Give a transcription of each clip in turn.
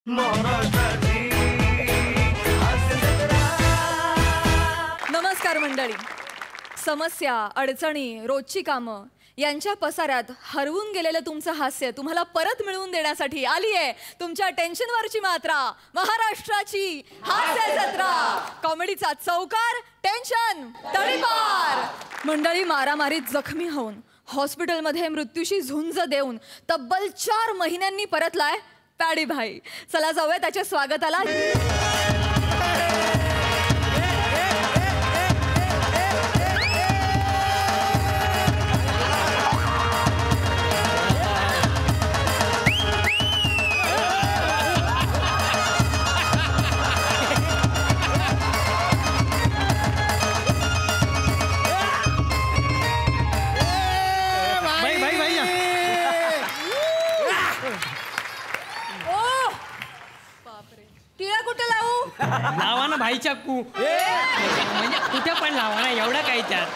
नमस्कार मंडळी. समस्या, अडचणी, रोजची कामं यांच्या पसाऱ्यात हरवून गेलेलं तुमचं हास्य तुम्हाला परत मिळवून देण्यासाठी आली आहे तुमच्या टेन्शनवरची मात्रा, महाराष्ट्राची हास्य जत्रा. कॉमेडीचा चौकार, टेन्शन तडीपार. मंडळी मारामारीत जखमी होऊन हॉस्पिटलमध्ये मृत्यूशी झुंज देऊन तब्बल 4 महिन्यांनी परतलाय पॅडी भाई. चला जाऊया त्याच्या स्वागताला. लावा ना भाई चाकू, म्हणजे कुठे पण लावा ना, एवढा काय त्यात.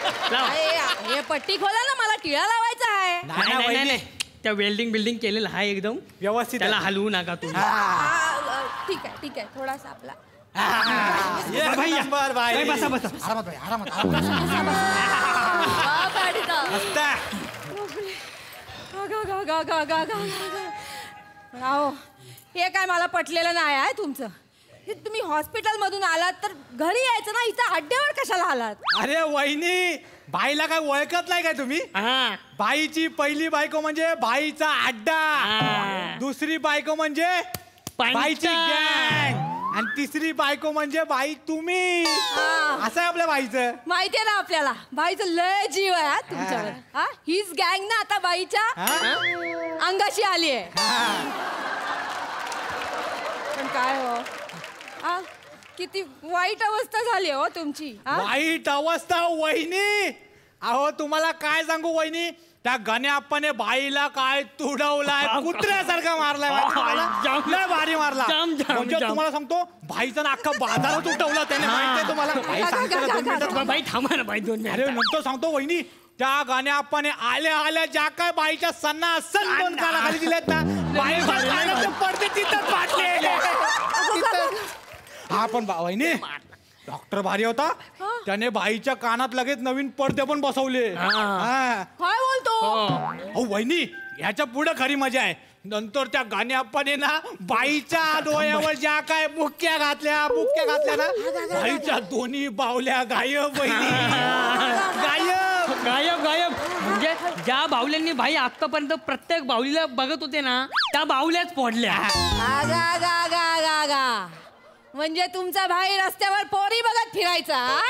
हे पट्टी खोला ना, मला टिळा लावायचा आहे. नाही नाही, त्या वेल्डिंग बिल्डिंग केलेलं आहे एकदम व्यवस्थित, त्याला हलवू नका तुम्ही. ठीक आहे ठीक आहे, थोडासा आपला. बसा बसा हे काय मला पटलेलं नाही आहे तुमचं. तुम्ही हॉस्पिटल मधून आलात तर घरी यायचं ना, इथं अड्ड्यावर कशाला आलात? अरे वहिनी, बाईला काय ओळखत नाही काय तुम्ही? बाईची पहिली बायको म्हणजे बाईचा अड्डा, दुसरी बायको म्हणजे बाईची गँग, आणि तिसरी बायको म्हणजे बाई तुम्ही. असं आहे आपल्या बाईचं. माहितीये ना आपल्याला, बाईचं लय जीव आहे तुमच्यावर. हीच गँग ना आता बाईच्या अंगाशी आली आहे. पण काय हो, किती वाईट अवस्था झाली हो तुमची. वाईट अवस्था वहिनी? अहो तुम्हाला काय सांगू वहिनी, त्या गण्याप्पाने बाईला काय तुडवलाय, कुत्र्यासारखा मारलाय. लय भारी मारला. म्हणजे तुम्हाला सांगतो, बाईचा ना अख्खा बाजारात उठवला त्याने. माहितीये तुम्हाला? बाई थांबा ना बाई, 2 मिनिट. अरे नंतर सांगतो वहिनी, त्या गण्याप्पाने आल्या आल्या ज्या काय बाईच्या सन्ना दोन कानाखाली दिलेत ना, बाई पडते तिथं पाडले. हा पण वहिनी, डॉक्टर भारी होता, त्याने बाईच्या कानात लगेच नवीन पडदे पण बसवले. काय बोलतो? हो वहिनी, याच्या पुढे खरी मजा आहे. नंतर त्या गाण्याप्पाने ना बाईच्या डोळ्यावर ज्या काय बुक्क्या घातल्या ना, बाईच्या दोन्ही बावल्या गायब. वहिनी गायब गायब गायब. म्हणजे ज्या बावल्यांनी बाई आतापर्यंत प्रत्येक बावलीला बघत होते ना, त्या बावल्याच पडल्या. म्हणजे तुमचा भाई रस्त्यावर पोरी बघत फिरायचा?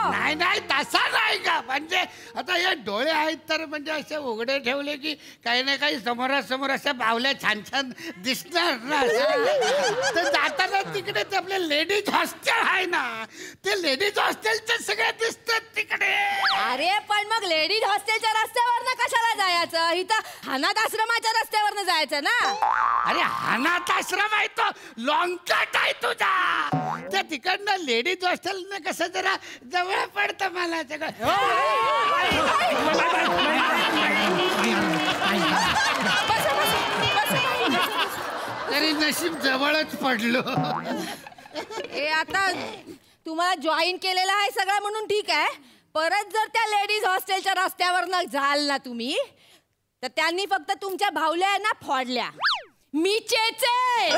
नाही नाही, तसा नाही का. म्हणजे आता हे डोळे आहेत तर म्हणजे असे उघडे ठेवले की काही ना काही समोरासमोर अशा बावल्या छान छान दिसणार ना. तर जाताना तिकडे ते आपले लेडीज हॉस्टेल आहे ना, ते लेडीज हॉस्टेलचे सगळे दिसतात तिकडे. अरे पण मग लेडीज हॉस्टेलच्या रस्त्यावरनं कशाला जायचं? इथं अनाथ आश्रमाच्या रस्त्यावरनं जायचं ना. अरे अनाथ आश्रम आहे तो लॉंग कट आहे तुझा. त्या तिकडनं लेडीज हॉस्टेलनं कसं जरा जवळ पडतं मला सगळं. तरी नशीब जवळच पडलो. आता तुम्हाला जॉईन केलेलं आहे सगळं म्हणून ठीक आहे. परत जर त्या लेडीज हॉस्टेलच्या रस्त्यावरनं जाल ना तुम्ही, तर त्यांनी फक्त तुमच्या भावल्या आहे ना फोडल्या. मी चेचे.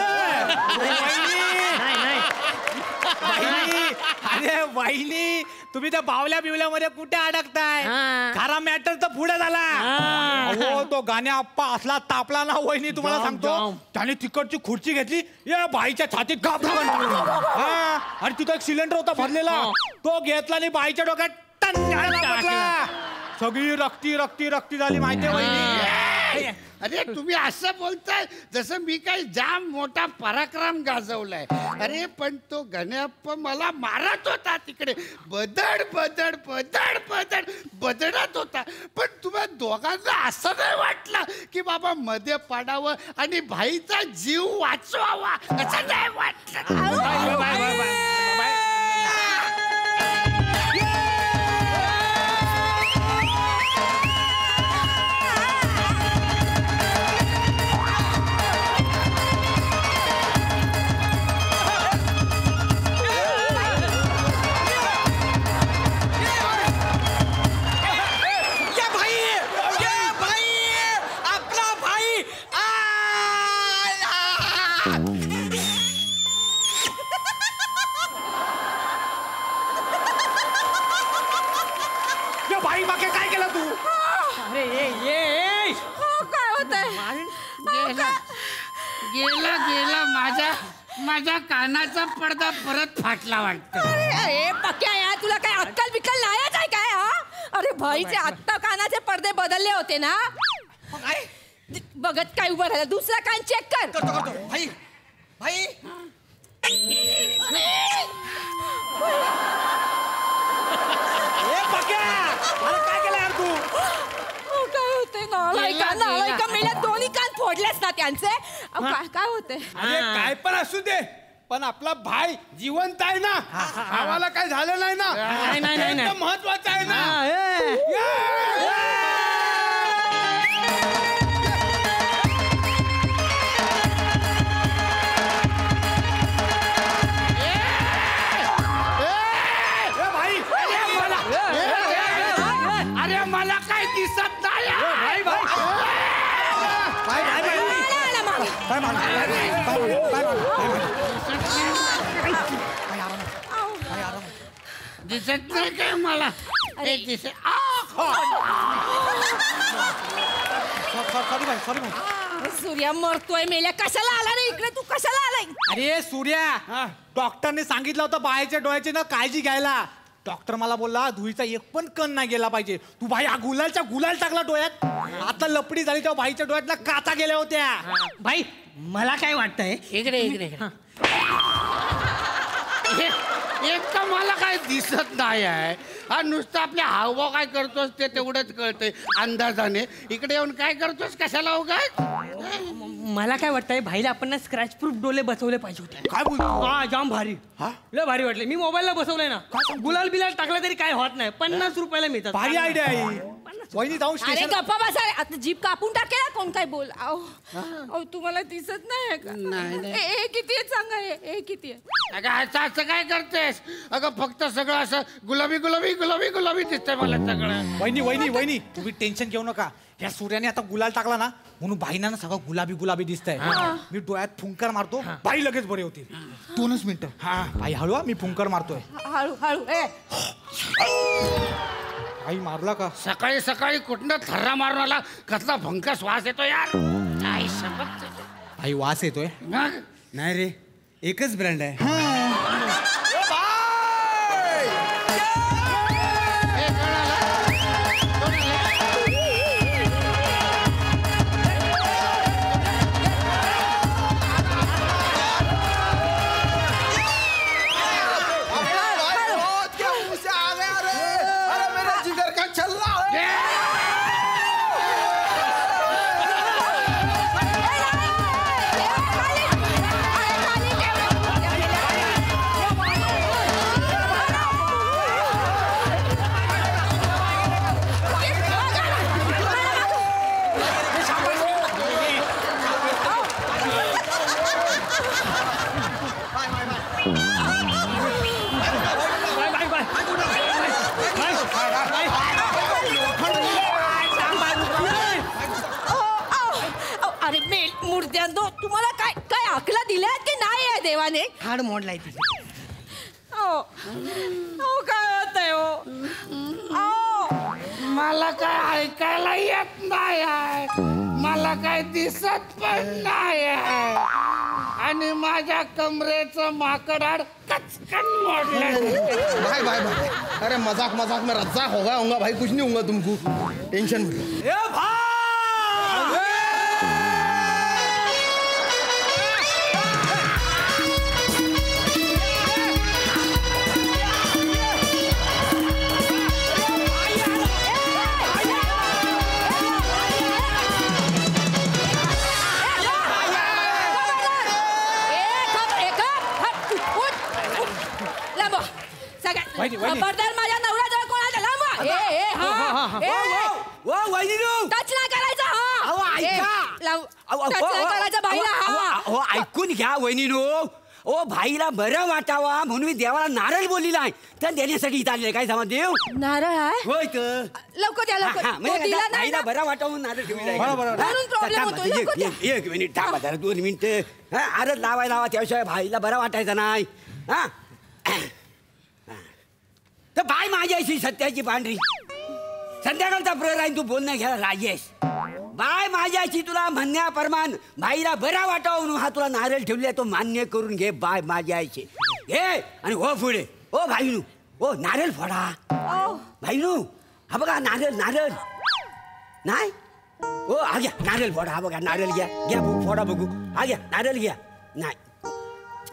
अरे वहिनी, तुम्ही त्या बावल्या बिवल्यामध्ये कुठे अडकताय? खरा मॅटर तर पुढे झाला. हो, तो गाण्याप्पा असला तापला ना वहिनी, तुम्हाला सांगतो, त्याने तिकडची खुर्ची घेतली, या बाईच्या छातीत घाप आणि तिथं एक सिलेंडर होता भरलेला, तो घेतला आणि बाईच्या डोक्यात सगळी रक्ती झाली. माहितीये वहिनी? अरे तुम्ही असं बोलताय जसं मी काही जाम मोठा पराक्रम गाजवलाय. अरे पण तो गण्याप्पा मला मारत होता तिकडे, बदड बदड बदड बदड बदडत होता. पण तुम्हाला दोघांना असं नाही वाटलं की बाबा मध्ये पडावं आणि भाईचा जीव वाचवावा? असं नाही वाटलं? या बाई मागे काय केलं तू? अरे ये काय होतंय? गेला गेला गेला माझ्या कानाचा पडदा परत फाटला वाटतं. अरे पक्या यार, तुला काय अक्कल बिक्कल नाहीच आहे काय? हा, अरे भाईचे आत्ता कानाचे पडदे बदलले होते ना. बघत काय उभं राहिलं, दुसरा कान चेक कर. भाई भाई काय केलं यार तू? काय होते नालायका मेल्या, दोन्ही कान फोडलेस ना त्यांचे. काय होते? अरे काय पण असू दे, पण आपला भाई जिवंत आहे ना, आम्हाला काय झालं नाही ना. नाही. महत्वाचं आहे ना. अरे मला काय दिसत नाही. दिसत नाही काय मला? सॉरी भाई. सूर्या मरतोय मेल्या, कशाला आला रे इकडे? तू कशाला आलाय? अरे सूर्या, डॉक्टरने सांगितलं होतं बाहेरच्या डोळ्याची ना काळजी घ्यायला. डॉक्टर मला बोलला धुळीचा एक पण कण नाही गेला पाहिजे. तू भाई हा गुलाल टाकला डोळ्यात. आता लपडी झाली तेव्हा भाईच्या डोळ्यात ना काचा गेल्या होत्या. भाई मला काय वाटतंय, इकडे एक तर मला काय दिसत नाही आहे. हा नुसतं आपल्या हावभाव काय करतोस ते तेवढंच कळतंय अंदाजाने. इकडे येऊन काय करतोस कशाला उगाच? मला काय वाटतंय, भाईला आपण ना स्क्रॅच प्रूफ डोले बसवले पाहिजे होते. काय बोलतो? हा जाम भारी. लय भारी वाटले. मी मोबाईलला बसवलंय ना, गुलाल बिलाल टाकला तरी काय होत नाही. 50 रुपयाला मिळतात. भारी आयडिया आहे. वहिनी जाऊन अरे स्टेशन. गप्पा बसा रे. आता जीप कापून टाकेल ना, कोण काय बोल. अहो तुम्हाला दिसत नाही का? नाही. हे किती आहे सांगा? हे किती आहे? अगं असं काय करतेस? अगं फक्त सगळं असं गुलाबी गुलाबी गुलाबी गुलाबी दिसतंय मला सगळं. वहिनी तुम्ही टेन्शन घेऊ नका. या सूर्याने आता गुलाल टाकला ना, म्हणून बाईना ना सगळं गुलाबी दिसतंय. मी डोळ्यात फुंकर मारतो, बाई लगेच बरे होतील. 2च मिनिटं. हा बाई हळू, मी फुंकर मारतोय. हळू. आई मारला का? सकाळी सकाळी कुठनं थर्रा मारून आला, कसला भंकस वास येतो यार. आई शपथ. आई वास येतोय. मग नाही रे, एकच ब्रँड आहे. हे कळालं? अरे मुर्द्यांदो, तुम्हाला काय काय अकला दिल्यात की नाही आहे देवाने? हाड मोडलाय तिथे. काय होतंय मला काय ऐकायला येत नाही आहे, मला काय दिसत पण नाही आहे, आणि माझ्या कमरेचं माकडाड कचकन मोडलं. भाई भाई भाई, अरे मजाक में रज्जा होगा भाई, कुछ नहीं होगा तुमको, टेंशन मत लो. खबरदार माझ्या नवऱ्याजवळ कोणाच्या लांब. टच नाही करायचा. टचलं करायचं भाईला, हा. अहो ऐकून घ्या वहिनीनो. ओ भाईला बरं वाटावा म्हणून मी देवाला नारळ बोललेला आहे, तर देण्यासाठी इथं आलेलं. काय सांगा देव नारळ आहे होय तर लवकर द्या लवकर. तो म्हणजे दिला नाही भाईला ना. बरं वाटावं म्हणून नारळ ठेवलेला बरोबर. म्हणून problem होतो. लवकर द्या. एक मिनिट थांबा जरा 2 मिनिटं. अरे लावा त्याशिवाय भाईला बरं वाटायचं नाही. हा तर बाय माझ्याशी सत्याची पांढरी संध्याकाळचा प्रहर आहे, तू बोलणं घ्या राजेश. बाय माझ्याशी तुला म्हणण्याप्रमाण भाईला बरा वाटावं म्हणून हा तुला नारळ ठेवले, तो मान्य करून घे. बाय माझ्याशी घे आणि हो पुढे. ओ भाईनू ओ नारळ फोडा. भाईनू हा बघा नारळ नारळ नाही. ओ हा घ्या नारळ फोडा. हा बघा नारळ घ्या घ्या फोडा बघू. हा घ्या नारळ घ्या. नाही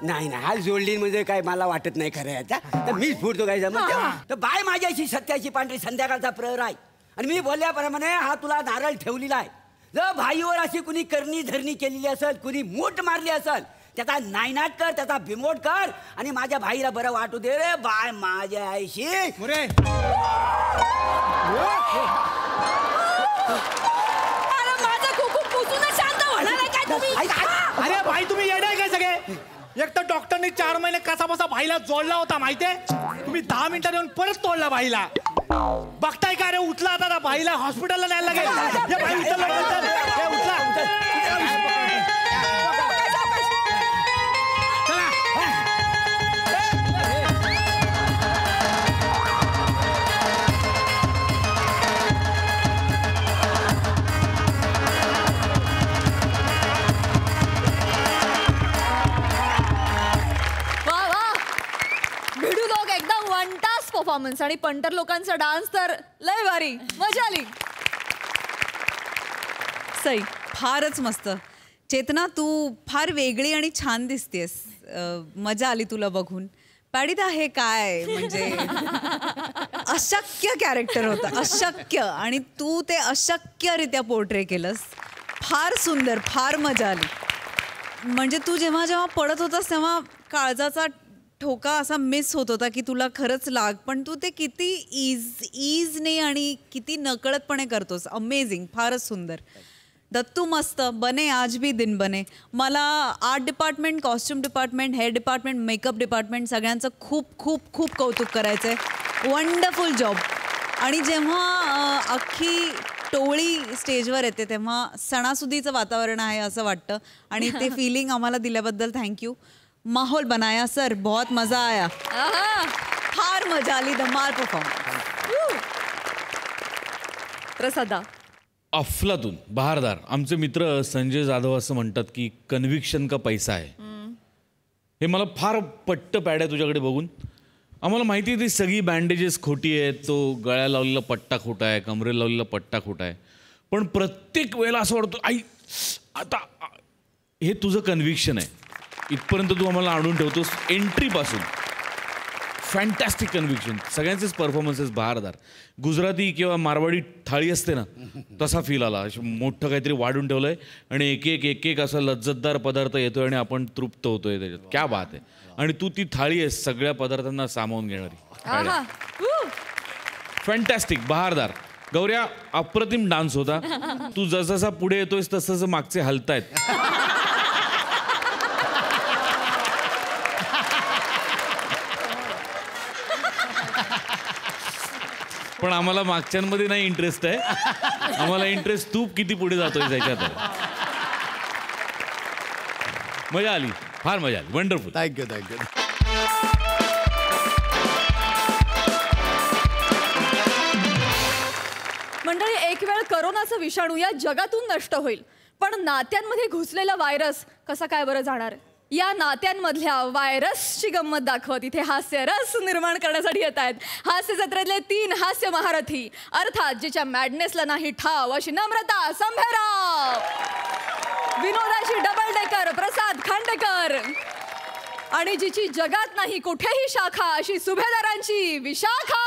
नाही नाही हात जोडली म्हणजे काय मला वाटत नाही खरं याचा, तर मीच फुटतो काय जमत. तर बाय माझ्याशी सत्याची पांढरी संध्याकाळचा प्रहर आहे आणि मी बोलल्याप्रमाणे हा तुला नारळ ठेवलेला आहे. जर भाईवर अशी कुणी करणी धरणी केलेली असेल, कुणी मूठ मारली असेल, त्याचा नायनाट कर, त्याचा बिमोट कर आणि माझ्या भाईला बरं वाटू दे रे. बाय माझ्या आईशी माझं कुकू पुसूनच शांत होणार आहे काय तुम्ही? अरे भाई तुम्ही येडाय काय सगळे? एक तर डॉक्टरने 4 महिने कसा बसा भाईला जोडला होता माहितीये, तुम्ही 10 मिनिटात येऊन परत तोडला भाईला. बघताय का रे? उठला आता भाईला हॉस्पिटलला न्यायला लागेल. हे भाई उचलला, हे उचला. परफॉर्मन्स आणि पंटर लोकांचा डान्स तर लय भारी, मजा आली. सई फारच मस्त. चेतना तू फार वेगळी आणि छान दिसतेस. मजा आली तुला बघून. पॅडिता हे काय म्हणजे अशक्य कॅरेक्टर होतं, अशक्य, आणि तू ते अशक्यरित्या पोर्ट्रे केलंस. फार सुंदर, फार मजा आली. म्हणजे तू जेव्हा जेव्हा पडत होतास तेव्हा काळजाचा ठोका असा मिस होत होता की तुला खरंच लाग, पण तू ते किती इजने आणि किती नकळतपणे करतोस. अमेझिंग, फारच सुंदर. दत्तू मस्त. बने आज भी दिन बने. मला art department, costume department, hair department, makeup department सगळ्यांचं खूप खूप खूप कौतुक करायचं आहे. Wonderful job. आणि जेव्हा अख्खी टोळी स्टेजवर येते तेव्हा सणासुदीचं वातावरण आहे असं वाटतं, आणि ते फिलिंग आम्हाला दिल्याबद्दल थँक्यू. माहौल बनाया सर, बहुत मजा आया. फार मजा आली. धमाल परफॉर्मन्स. प्रसादा. अफलातून बहारदार. आमचे मित्र संजय जाधव असं म्हणतात की कन्व्हिक्शन का पैसा आहे. हे मला फार पट्ट पॅड्या तुझ्याकडे बघून. आम्हाला माहिती आहे ती सगळी बँडेजेस खोटी आहेत, तो गळ्याला लावलेला पट्टा खोटा आहे, कमरेला लावलेला पट्टा खोटा आहे, पण प्रत्येक वेळेला असं वाटतं आई आता हे तुझं कन्व्हिक्शन आहे. इथपर्यंत तू आम्हाला आणून ठेवतोस एंट्रीपासून. Fantastic conviction. सगळ्यांचेच परफॉर्मन्सेस बहारदार. गुजराती किंवा मारवाडी थाळी असते ना, तसा फील आला. मोठं काहीतरी वाढून ठेवलं आहे आणि एक एक असा लज्जतदार पदार्थ येतोय आणि आपण तृप्त होतोय त्याच्यात. क्या बात आहे. आणि तू ती थाळी आहे सगळ्या पदार्थांना सामावून घेणारी. फॅन्टॅस्टिक, बहारदार. गौऱ्या अप्रतिम डान्स होता. तू जसा पुढे येतोयस तसं मागचे हलतायत. पण आम्हाला मागच्यांमध्ये नाही इंटरेस्ट आहे. आम्हाला इंटरेस्ट तू किती पुढे जातोय त्याच्यात. मजा आली, फार मजा आली. वंडरफुल. Thank you thank you. मंडळी, एक वेळ करोनाचा विषाणू या जगातून नष्ट होईल, पण नात्यांमध्ये घुसलेला व्हायरस कसा काय बरं जाणार? या नात्यांमधल्या व्हायरसची गंमत दाखवत इथे हास्य रस निर्माण करण्यासाठी येत आहेत हास्य जत्रेतले 3 हास्य महारथी. अर्थात जिच्या मॅडनेसला नाही ठाव अशी नम्रता संभेराव, विनोदाची डबल डेकर प्रसाद खांडेकर, आणि जिची जगात नाही कुठेही शाखा अशी सुभेदारांची विशाखा.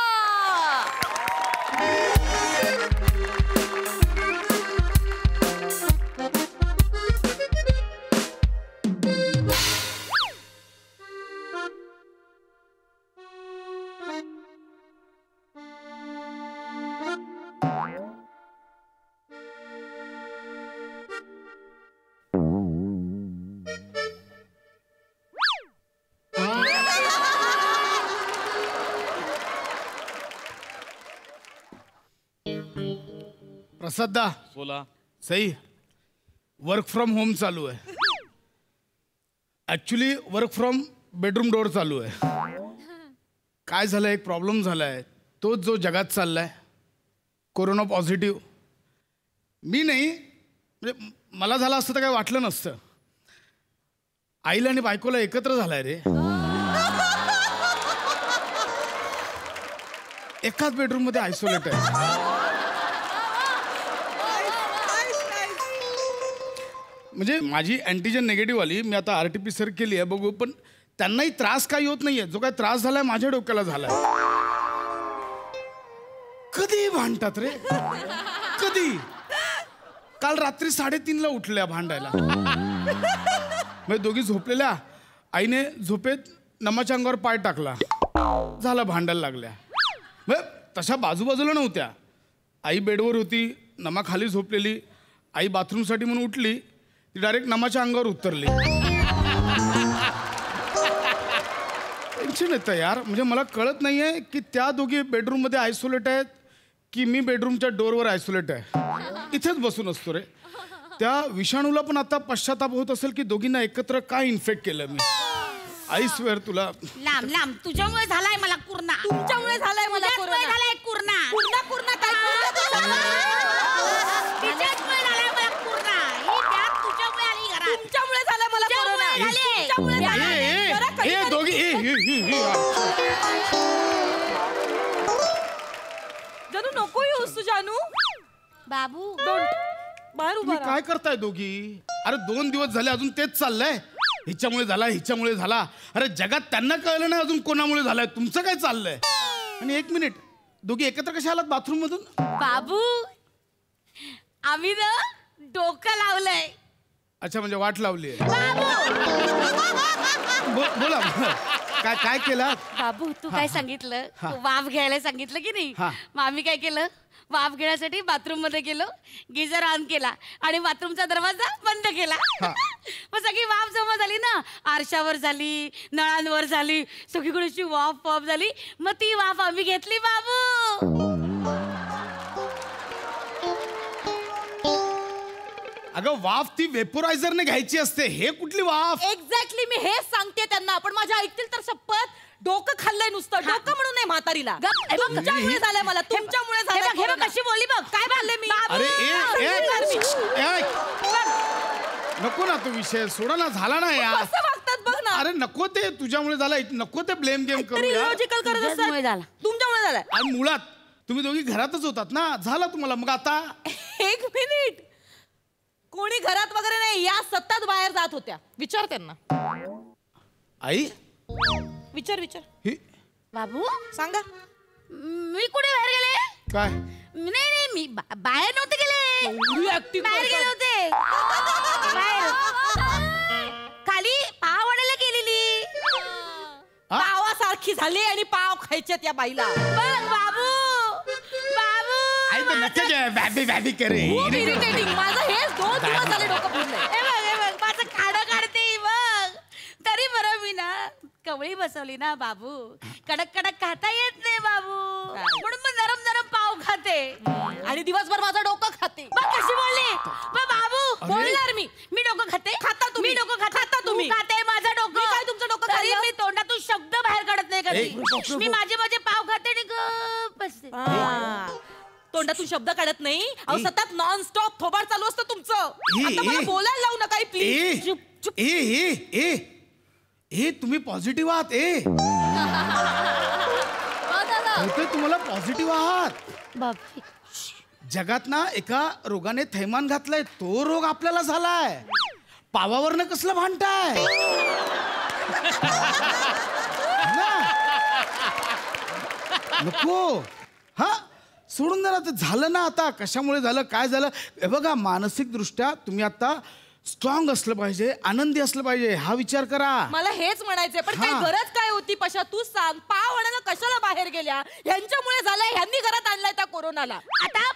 प्रसादा बोला. सई वर्क फ्रॉम होम चालू आहे. Actually work from bedroom door चालू आहे. काय झालं, एक प्रॉब्लेम झालाय. तोच जो जगात चाललाय, कोरोना पॉझिटिव्ह. मी नाही म्हणजे मला झालं असतं तर काय वाटलं नसतं. आईला आणि बायकोला एकत्र झालाय रे. एकाच बेडरूम मध्ये आयसोलेट आहे. म्हणजे माझी अँटीजन निगेटिव्ह आली. मी आता RT-PCR केली आहे, बघू. पण त्यांनाही त्रास काही होत नाहीये. जो काय त्रास झालाय माझ्या डोक्याला झालाय. कधी भांडतात रे, कधी. काल रात्री 3:30ला उठल्या भांडायला. म्हणजे दोघी झोपलेल्या. आईने झोपेत नमाच्या अंगावर पाय टाकला, झाला भांडायला लागल्या. तशा बाजूबाजूला नव्हत्या. आई बेडवर होती, नमा खाली झोपलेली. आई बाथरूमसाठी म्हणून उठली, ती डायरेक्ट नमाच्या अंगावर उतरली. टेन्शन येतं यार. म्हणजे मला कळत नाहीये की त्या दोघी बेडरूममध्ये आयसोलेट आहेत की मी बेडरूमच्या डोअरवर आयसोलेट आहे. इथेच बसून असतो रे. त्या विषाणूला पण आता पश्चाताप होत असेल की दोघींना एकत्र काय इन्फेक्ट केलं मी. आई स्वेअर तुला. लांब लांब तुझ्यामुळे झालाय मला कुर्ना. तुमच्यामुळे झालाय मला कुर्ना. झालाय कुर्ना. कुर्ना कुर्ना काय तिच्याचमुळे झालाय मला कुर्ना. ही त्यात तुझ्यामुळे आली घरात. तुमच्यामुळे झालाय मला कुर्ना. तुमच्यामुळे झालाय. ए दोघी जानू नको येऊस तू जानू. बाबू बाहेर उभा काय करताय दोघी. अरे 2 दिवस झाले अजून तेच चाललंय. हिच्यामुळे झाला, हिच्यामुळे झाला. अरे जगात त्यांना कळलं नाही अजून कोणामुळे झालंय. तुमचं काय चाललंय. आणि 1 मिनिट, दोघी एकत्र कशा आलात बाथरूम मधून. बाबू आम्ही ना डोकं लावलंय. अच्छा, म्हणजे वाट लावली. बोला काय काय केलं. बाबू तू काय सांगितलं, वाफ घ्यायला सांगितलं की नाही. मग आम्ही काय केलं, वाफ घेण्यासाठी बाथरूम मध्ये गेलो, गिझर ऑन केला आणि बाथरूमचा दरवाजा बंद केला. मग सगळी वाफ जमा झाली ना, आरशावर झाली, नळांवर झाली, सगळीकडे वाफ झाली. मग ती वाफ आम्ही घेतली बाबू. अगं वाफ ती वेपोरायझरने घ्यायची असते. हे कुठली वाफ. एक्झॅक्टली मी हेच सांगते त्यांना. पण माझ्या ऐकतील तर शपथ. डोकं खाल्लंय नुसतं. डोकं म्हणून नाही म्हातारीला. तुमच्यामुळे झालंय मला. तुमच्यामुळे झालंय. कशी बोलली बघ. काय बोलले मी. अरे नको ना तो विषय सोडा ना. झाला ना यार. बघ ना. अरे नको ते तुझ्यामुळे झाला. नको ते ब्लेम गेम करू. लॉजिकल करत असतात. तुमच्यामुळे झालाय. आणि मुळात तुम्ही दोघी घरातच होतात ना. झाला तुम्हाला. मग आता 1 मिनिट. कोणी घरात वगैरे नाही. या सतत बाहेर जात होत्या. विचार त्यांना. आई विचार बाबू सांगा. मी कुठे बाहेर गेले. काय. नाही मी बाहेर नव्हते गेले. बाहेर गेले होते. खाली पाव वाढायला गेलेली. पावासारखी झाली आणि पाव खायच्यात या बाईला. बाबू आई तर नक्की बॅबी करे. माझं हेच 2 दिवस झाले डोकं फिरलंय. हे बघ माझं खाडं काढते बघ. तरी बरं मी ना कवळी बसवली ना बाबू. कडक कडक खाता येत नाही बाबू. म्हणून मग नरम नरम पाव खाते आणि दिवसभर माझं डोकं खाते. मग कशी बोलली. मग बाबू बोलणार मी डोकं खाते. खाता तुम्ही. मी डोकं खाता तुम्ही. खाते माझं डोकं. काय तुमचं डोकं खाते. मी तोंडातून शब्द बाहेर काढत नाही कधी. मी माझे पाव खाते आणि गप्प बसते. तोंडातून शब्द काढत नाही. अहो सतत नॉन स्टॉप थोबाड चालू असतं तुमचं. आता मला बोलायला लावू नका प्लीज. ए तुम्ही पॉझिटिव्ह आहात. तुम्हाला पॉझिटिव्ह आहात. जगात ना एका रोगाने थैमान घातलंय. तो रोग आपल्याला झालाय. पावावरनं कसलं भांडताय. नको. हा सोडून द्या ना. ते झालं ना आता. कशामुळे झालं, काय झालं. हे बघा मानसिक दृष्ट्या तुम्ही आता स्ट्रॉंग असलं पाहिजे, आनंदी असलं पाहिजे. हा विचार करा. मला हेच म्हणायचंय. पण काय गरज काय होती पशा. तू सांग. पाव आणायला कशाला बाहेर गेल्या. ह्यांच्यामुळे झालंय. ह्यांनी घरात आणलाय त्या कोरोनाला. आता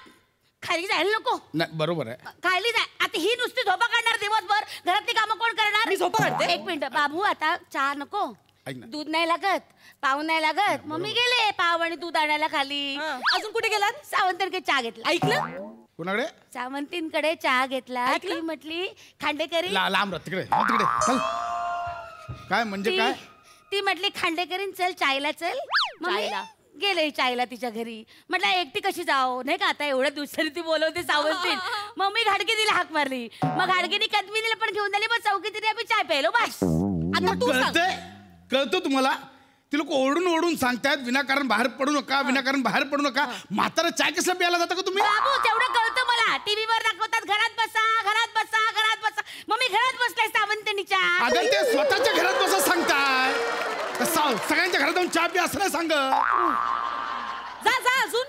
खाली जायला नको. नाही बरोबर आहे. खाली जाय. आता ही नुसती झोपा काढणार दिवसभर. घरातली कामं कोण करणार. मी झोपा काढते. 1 मिनिट बाबू. आता चहा नको, दूध नाही लागत, पाव नाही लागत. मग मी गेले पाव आणि दूध आणायला खाली. अजून कुठे गेलात. सावंतरके चहा घेतला. ऐकलं कोणाकडे? सावंतींकडे चहा घेतला. ती म्हटली खांडेकरी. लांब राह तिकडे, तिकडे चल. काय म्हणजे काय? ती म्हटली खांडेकरीन चल चायला चल. चायला गेले चायला तिच्या घरी. म्हटलं एकटी कशी जाओ नाही का, आता एवढ्या दिवसांनी ती बोलवते सावंतीन. मग मी घाडगिनीला हाक मारली. मग घाडगिनी कदमिनीला पण घेऊन आली. मग चौकीत आम्ही चाय प्यायलो बस. आता तू सांग. कळतं तुम्हाला? ती लोक ओरडून ओरडून सांगतायत विनाकारण बाहेर पडू नका, विनाकारण बाहेर पडू नका. म्हातारा चाय कसला प्यायला जाता का तुम्ही? बाबू तेवढं कळतं मला. टीव्हीवर दाखवतात घरात बसा घरात बसा घरात बसा. मग मी घरात बसलाय सावंतनीच्या. अगं ते स्वतःच्या घरात बसा सांगताय. सगळ्यांच्या घरात जाऊन चहा प्या असं नाही सांग. जा जा अजून.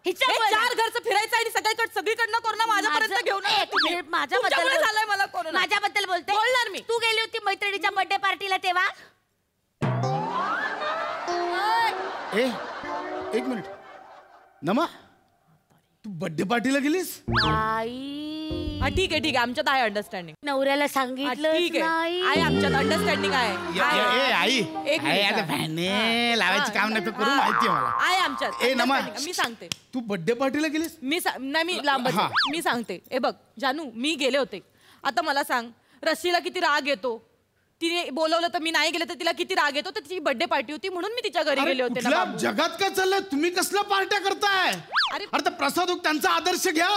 हिच्या 4 घरचं फिरायचं आणि सगळीकडनं कोरोना माझ्यापर्यंत घेऊन माझ्याबद्दल झालंय मला कोरोना. माझ्याबद्दल बोलते. बोलणार मी. तू गेली होती मैत्रिणीच्या बर्थडे पार्टीला तेव्हा. एक मिनिट नमा, तू बर्थडे पार्टीला गेलीस? आई ठीक आहे आमच्यात आहे अंडरस्टँडिंग. नवऱ्याला सांगितलं ठीक आहे आमच्यात अंडरस्टँडिंग आहे. आई आता भांडणे लावायचं काम नको करू, माहिती आहे मला. आहे आमच्यात नमा, मी सांगते. तू बर्थडे पार्टीला गेलीस? नाही मी लांब मी सांगते. बघ जानू, मी गेले होते. आता मला सांग, रशीला किती राग येतो. तिने बोलवलं तर मी नाही गेले तर तिला किती राग येतो. तर तिची बर्थडे पार्टी होती म्हणून मी तिच्या घरी गेले होते. कुठल्या जगात काय चाललंय? तुम्ही कसल्या पार्ट्या करताय? अरे प्रसाद त्यांचा आदर्श घ्या.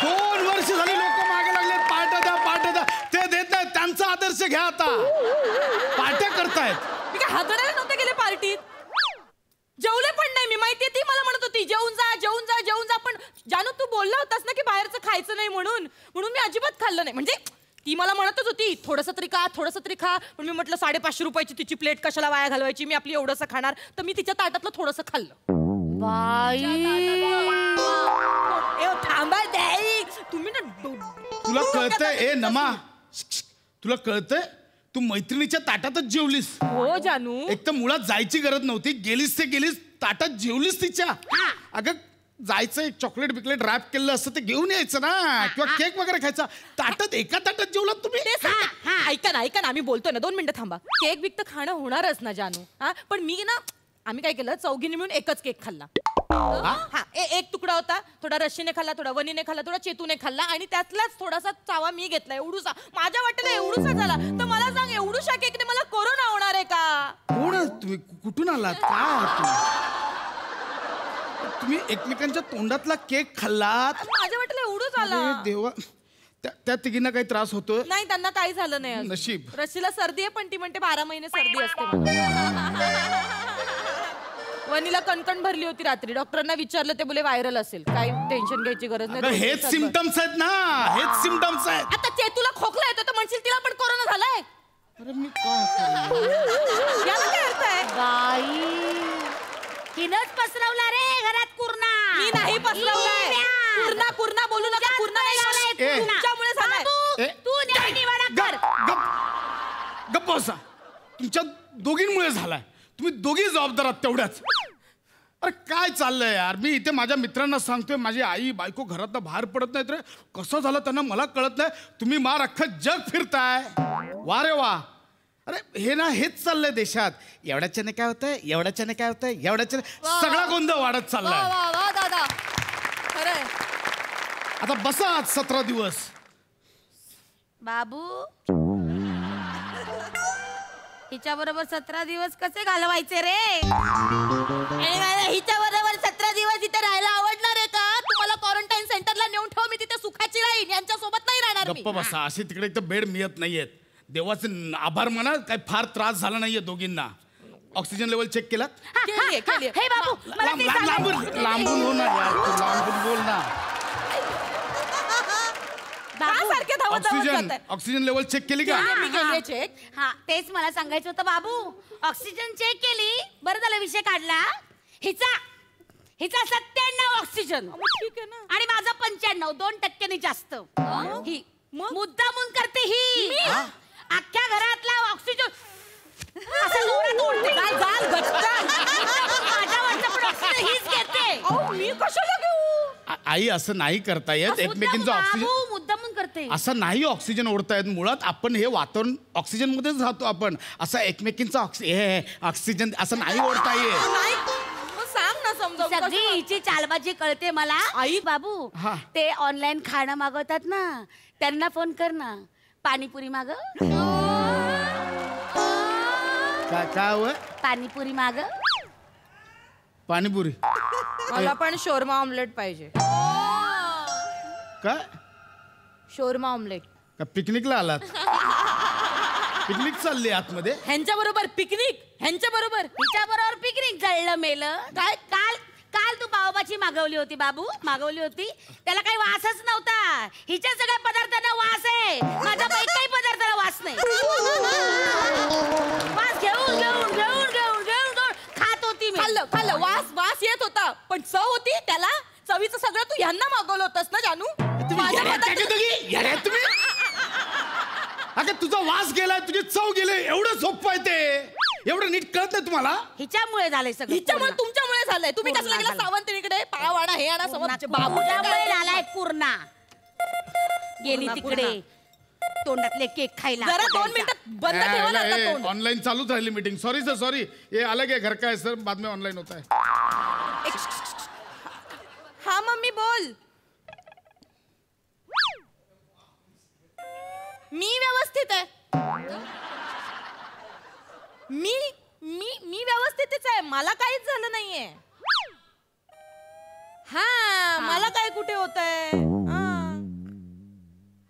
2 वर्ष झाली लोक मागे लागले पार्ट्या द्या ते देत नाही. त्यांचा आदर्श घ्या. आता पार्ट्या करतायत. मी काय हातडायला नव्हते गेले पार्टीत. जेवले पण नाही मी. माहितीये ती मला म्हणत होती जेवून जा जेवून जा जेवून जा. पण जानू तू बोलला होतास ना की बाहेरचं खायचं नाही म्हणून मी अजिबात खाल्लं नाही. म्हणजे ती मला म्हणतच होती थोडंसं तरी खा. पण मी म्हटलं 550 रुपयाची तिची प्लेट कशाला वाया घालवायची. मी आपली एवढंसं खाणार. तर मी तिच्या ताटातलं थोडंसं खाल्लं. थांबा तुम्ही ना. तुला कळतंय नमा? तुला कळतंय? तू मैत्रिणीच्या ताटातच जेवलीस. हो जानू. एक तर मुळात जायची गरज नव्हती. गेलीस ताटात जेवलीस तिच्या. अगं जायचं एक चॉकलेट बिकलेट रॅप केलं असतं ते घेऊन यायचं ना, किंवा केक वगैरे खायचा. एका ताटात जेवलात तुम्ही. ऐका ना आम्ही बोलतोय ना. 2 मिनिटं थांबा. केक बिक तर खाणं होणारच ना जानू. पण मी ना आम्ही काय केलं, चौघींनी मिळून एकच केक खाल्ला. एक तुकडा होता. थोडा रशीने खाल्ला, थोडा वनीने खाल्ला, थोडा चेतूने खाल्ला आणि त्यातलाच थोडासा चावा मी घेतला. एवढूसा माझ्या वाटेला एवढूसा झाला. तर मला सांग, एवढूशा केकने मला कोरोना होणार आहे का? कोण तुम्ही? कुठून आलात? काय तुम्ही एकमेकांच्या तोंडातला केक खाल्लात? माझ्या वाटेला एवढूच आला. देवा, त्या तिघींना काही त्रास होतोय? नाही त्यांना काही झालं नाही. नशीब. रशीला सर्दी आहे पण ती म्हणते 12 महिने सर्दी असते. वनीला कणकण भरली होती रात्री. डॉक्टरांना विचारलं ते बोले व्हायरल असेल. काही टेन्शन घ्यायची गरज नाही. हेच सिम्पटम्स आहेत ना. हेच सिम्पटम्स आहेत. आता चेतूला खोकला येतो तर म्हणशील तिला पण कोरोना झालाय. अरे मी काय याला काय अर्थ आहे? बाई हिनच पसरवला रे घरात कुर्ना. मी नाही पसरवलाय. कुर्ना बोलू नका. कुर्ना नाही झालाय. तुमच्यामुळे झालाय. तू निवाडा कर. गप्प बसा. तुमच्या दोघींमुळे झालाय. तुम्ही दोघी जबाबदार आहात तेवढ्याच. अरे काय चाललंय यार? मी इथे माझ्या मित्रांना सांगतोय माझी आई बायको घरातनं बाहेर पडत नाहीत रे. कसं झालं त्यांना मला कळत नाही. तुम्ही मार अख्खं जग फिरताय. वा रे वा. अरे हे ना हेच चाललंय देशात. एवढ्याच्याने काय होतंय, एवढ्याच्याने काय होतंय, एवढ्याच्याने सगळा गोंधळ वाढत चाललाय. वा दादा खरंय. आता बसा आज 17 दिवस. बाबू हिच्या बरोबर 17 दिवस कसे घालवायचे रे? आणि मला हिच्या बरोबर 17 दिवस इथे राहायला आवडणार आहे का? तुम्हाला क्वारंटाईन सेंटरला नेऊन ठेव. मी तिथे सुखाची राहीन. यांच्या सोबत नाही राहणार मी. गप्प बसा. असे तिकडे एक तर बेड मिळत नाहीयेत. देवाचे आभार म्हणा, काही फार त्रास झाला नाहीये दोघींना. ऑक्सिजन लेवल चेक केला? हे बाबू मला ते सांगायचं. लांबून हो ना यार, तू लांबून बोल ना. ऑक्सिजन लेवल चेक केली का? मी केली चेक. तेच मला सांगायचं होतं बाबू. ऑक्सिजन चेक केली. बरं झालं विषय काढला. हिचा 97 ऑक्सिजन ठीक आहे ना. आणि माझा 95, 2% जास्त. ही मुद्दामून करते ही. अख्ख्या घरातला ऑक्सिजन असं जोरात ओढते. माझ्या पण ऑक्सिजन हीच घेते. मी कशाला घेऊ? आई असं नाही करता येत. एकमेकींचं ऑक्सिजन मुद्दामून करते. असं नाही ऑक्सिजन ओढता येत. मुळात आपण हे वातावरण ऑक्सिजन मध्येच राहतो आपण. असं एकमेकींचा ऑक्सिजन असं नाही ओढता येत. सांग ना समजावून, सगळी कसं? हिची चालबाजी कळते मला. आई बाबू हा. ते ऑनलाईन खाणं मागवतात ना, त्यांना फोन कर ना. पाणीपुरी माग, काय हवंय? पाणीपुरी माग. पाणीपुरी मला पण शोरमा ऑमलेट पाहिजे. काय शोरमा ऑमलेट. का पिकनिकला आलात? पिकनिक चालली आतमध्ये? ह्यांच्या बरोबर पिकनिक, ह्यांच्या बरोबर. हिच्या बरोबर पिकनिक जळलं मेलं. काय काल काल तू पावभाजी मागवली होती बाबू, मागवली होती. त्याला काही वासच नव्हता. हिच्या सगळ्या पदार्थांना वास आहे, माझ्या काही पदार्थाला वास नाही. वास घेऊन घेऊन घेऊन घेऊन घेऊन घेऊन खात होती मी. खाल्लं खाल्लं, वास वास येत होता, पण चव होती त्याला. चवीचं सगळं तू ह्यांना मागवलं होतस ना जानू. माझ्या पदार्थ- अगं तुझा वास गेलाय, तुझी चव गेले, एवढं सोपं आहे ते. एवढं नीट कळत नाही तुम्हाला? हिच्यामुळे झालंय सगळं. हिच्यामुळे तुमच्यामुळे झालंय. तुम्ही कसला गेला सावंतरीकडे, पाव आणा हे आणा समज. बाबूच्यामुळे झालाय पूर्णा. गेली तिकडे तोंडातले केक खायला. जरा 2 मिनिटं बंद ठेवा ना आता तोंड. ऑनलाइन चालूच राहिली मीटिंग. Sorry sir, sorry. ये अलग है, घर का है सर, बाद में ऑनलाइन होता है. हा मम्मी बोल. मी व्यवस्थित आहे. मी व्यवस्थितच आहे. मला काहीच झालं नाहीये. हा मला काय कुठे होतंय.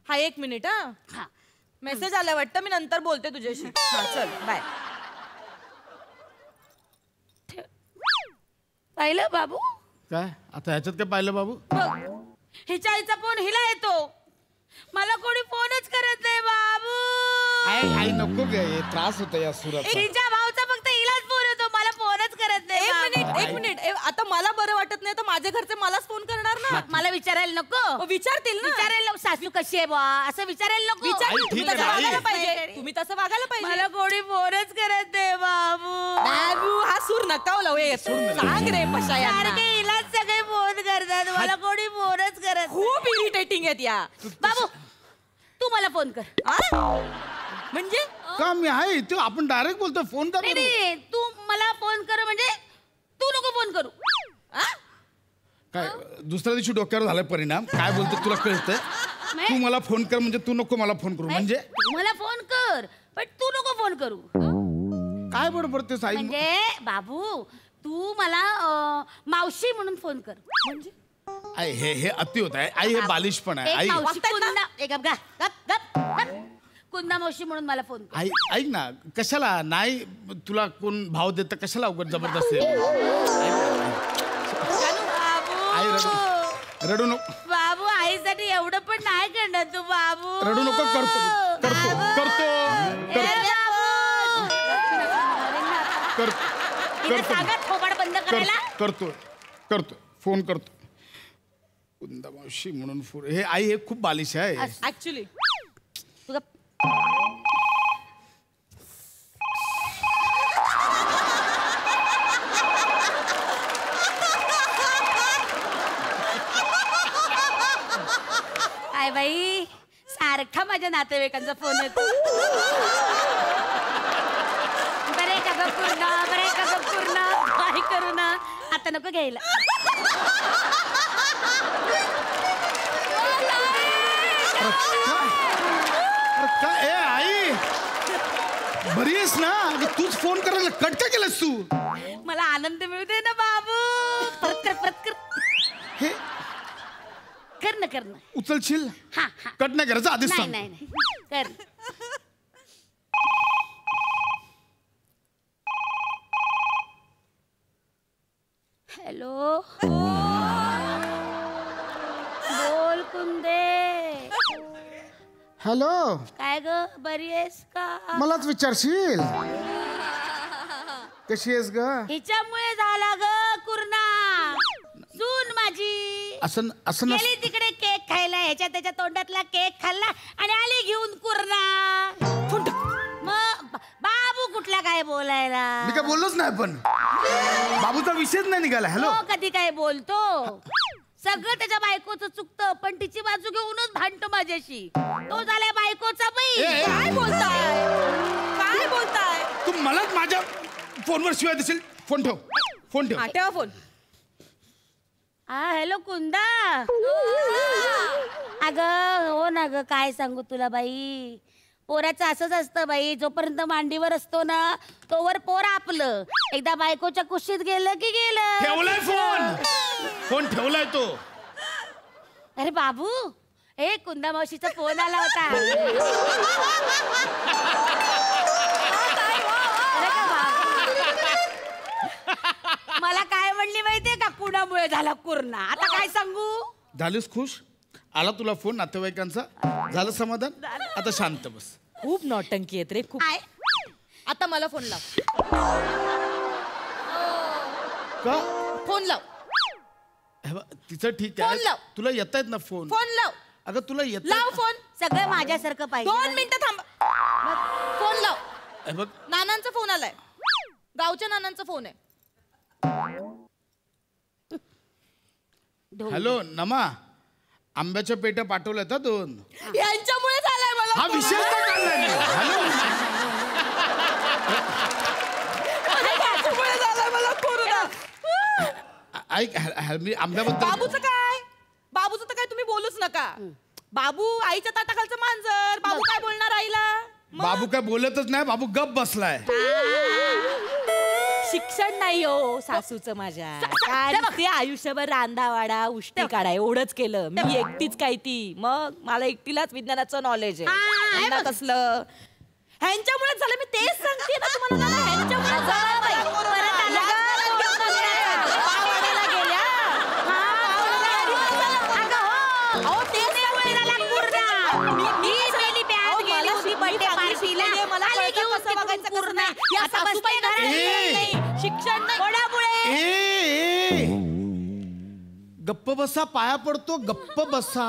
हा 1 मिनिट. हा मेसेज आलाय वाटतं, मी नंतर बोलते तुझ्याशी. हा चल बाय. पाहिलं बाबू? काय आता ह्याच्यात काय पाहिलं बाबू? हिच्या आईचा फोन हिला येतो. मला कोणी फोनच करत नाही बाबू. आई नको गे, त्रास होतो या सुराचा. हिच्या भाऊचा फक्त हिलाच फोन येतो, मला फोनच करत नाही. एक मिनिट. आता मला बरं वाटत नाही तर माझ्या घरचे मलाच फोन करणार ना. मला विचारायला नको. विचारतील ना. विचारायला नको. सासू कशी आहे बा असं विचारायला नको. तुम्ही तसं वागायला पाहिजे. तुम्ही तसं वागायला पाहिजे. मला कोणी फोनच करत नाही बाबू. बाबू हा सूर नका लावूया. सांग रे पशा. सारखे हिलाच सगळे फोन करतात, मला कोणी फोनच करत. खूप इरिटेटिंग आहेत या. बाबू तू मला फोन कर. म्हणजे का मी आहे इथे, आपण डायरेक्ट बोलतो. फोन कर. नाही, तू मला फोन कर म्हणजे तू नको फोन करू. काय दुसऱ्या दिवशी डोक्यावर झालाय परिणाम? काय बोलतो तुला कळतंय? तू मला फोन कर म्हणजे तू नको मला फोन करू. म्हणजे तू मला फोन कर पण तू नको फोन करू. काय बरोबर ते साई? म्हणजे बाबू तू मला मावशी म्हणून फोन कर. म्हणजे आई हे अति होत आहे. आई हे बालिश पण आहे. आई कुंदा मावशी म्हणून मला फोन कर. आई ऐक ना, कशाला नाही तुला कोण भाव देत कशाला उघड जबरदस्त आई रडू नको बाबू. आईसाठी एवढं पण नाही करणार तू बाबू. रडू नको. करतो करतो करतो करतो फोन करतो. कुंदा मावशी म्हणून फोन. हे आई हे खूप बालिश आहे ऍक्च्युली. तुझा काय बाई सारखा माझ्या नातेवाईकांचा फोन येतो. बरे का ग पूर्ण, बरे का ग पूर्ण, काय करू ना. आता नको घ्यायला. काय आई बरी आहेस ना? तूच फोन करायला कट का केलास तू? मला आनंद मिळू दे ना बाबू. परत कर. हे कर ना. उचलशील? हा कट नाही करायचं आधीच सांग. नाही कर. हॅलो बोल कुंदे. हॅलो काय ग बरी आहेस का? मलाच विचारशील कशी आहेस ग? हिच्यामुळे झाला ग कुर्ना. सून माझी असं गेली तिकडे केक खायला, ह्याच्या त्याच्या तोंडातला केक खाल्ला आणि आली घेऊन कुर्ना. मग बाबू कुठला काय बोलायला? मी काय बोललोच नाही, पण बाबूचा विषयच नाही निघाला. हॅलो कधी काय बोलतो. सगळं त्याच्या बायकोचं चुकतं पण तिची बाजू घेऊनच भांडतो माझ्याशी. तो झालाय बायकोचा बाई. काय बोलताय? तू मलाच माझ्या फोनवर शिवाय देशील? फोन ठेव. ठेवा फोन. हॅलो कुंदा. अगं हो ना ग, काय सांगू तुला बाई, पोराचं असंच असतं बाई, जोपर्यंत मांडीवर असतो ना तोवर पोर आपलं, एकदा बायकोच्या कुशीत गेलं की गेलं. ठेवलाय फोन ठेवलाय तो. अरे बाबू, हे कुंदा मावशीचा फोन आला होता. मला काय म्हणली माहितीये का, कुणामुळे झाला कुर्ना. आता काय सांगू. झालीस खुश? आला तुला फोन नातेवाईकांचा? झालं समाधान? आता शांत बस. खूप नौटंकी येत रे खूप. आता मला फोन लाव. का फोन लाव. तिचं ठीक फोन आहे, लाव. तुला येत आहेत ना फोन? फोन लाव. अगं तुला येत लाव फोन. सगळं माझ्यासारखं पाहिजे. 2 मिनिटं थांब. फोन लाव. बघ नानांचा फोन आलाय. गावच्या नानांचा फोन आहे. हॅलो नमा, आंब्याच्या पेट्या पाठवल्यात 2. यांच्यामुळे झालाय मला. हा विषय का काढलाय मी? हॅलो यांच्यामुळे झालाय मला कोरोना. ऐक, मी आंब्याबद्दल. बाबूचं काय? बाबूचं तर काय तुम्ही बोलूच नका. बाबू आईच्या ताटाखालचं मांजर. बाबू काय बोलणार आईला? बाबू काय बोलतच नाही, बाबू गप बसलाय. शिक्षण नाही हो सासूचं माझ्या. ते आयुष्यभर रांधावाडा उष्टी काढा एवढंच केलं. मी एकटीच काय ती, मग मला एकटीलाच विज्ञानाचं नॉलेज आहे. कसलं ह्यांच्यामुळेच झालं. मी तेच सांगते ना तुम्हाला, ह्यांच्यामुळे झालं बाई. शिक्षण गप्प बसा, पाया पडतो. गप्प बसा,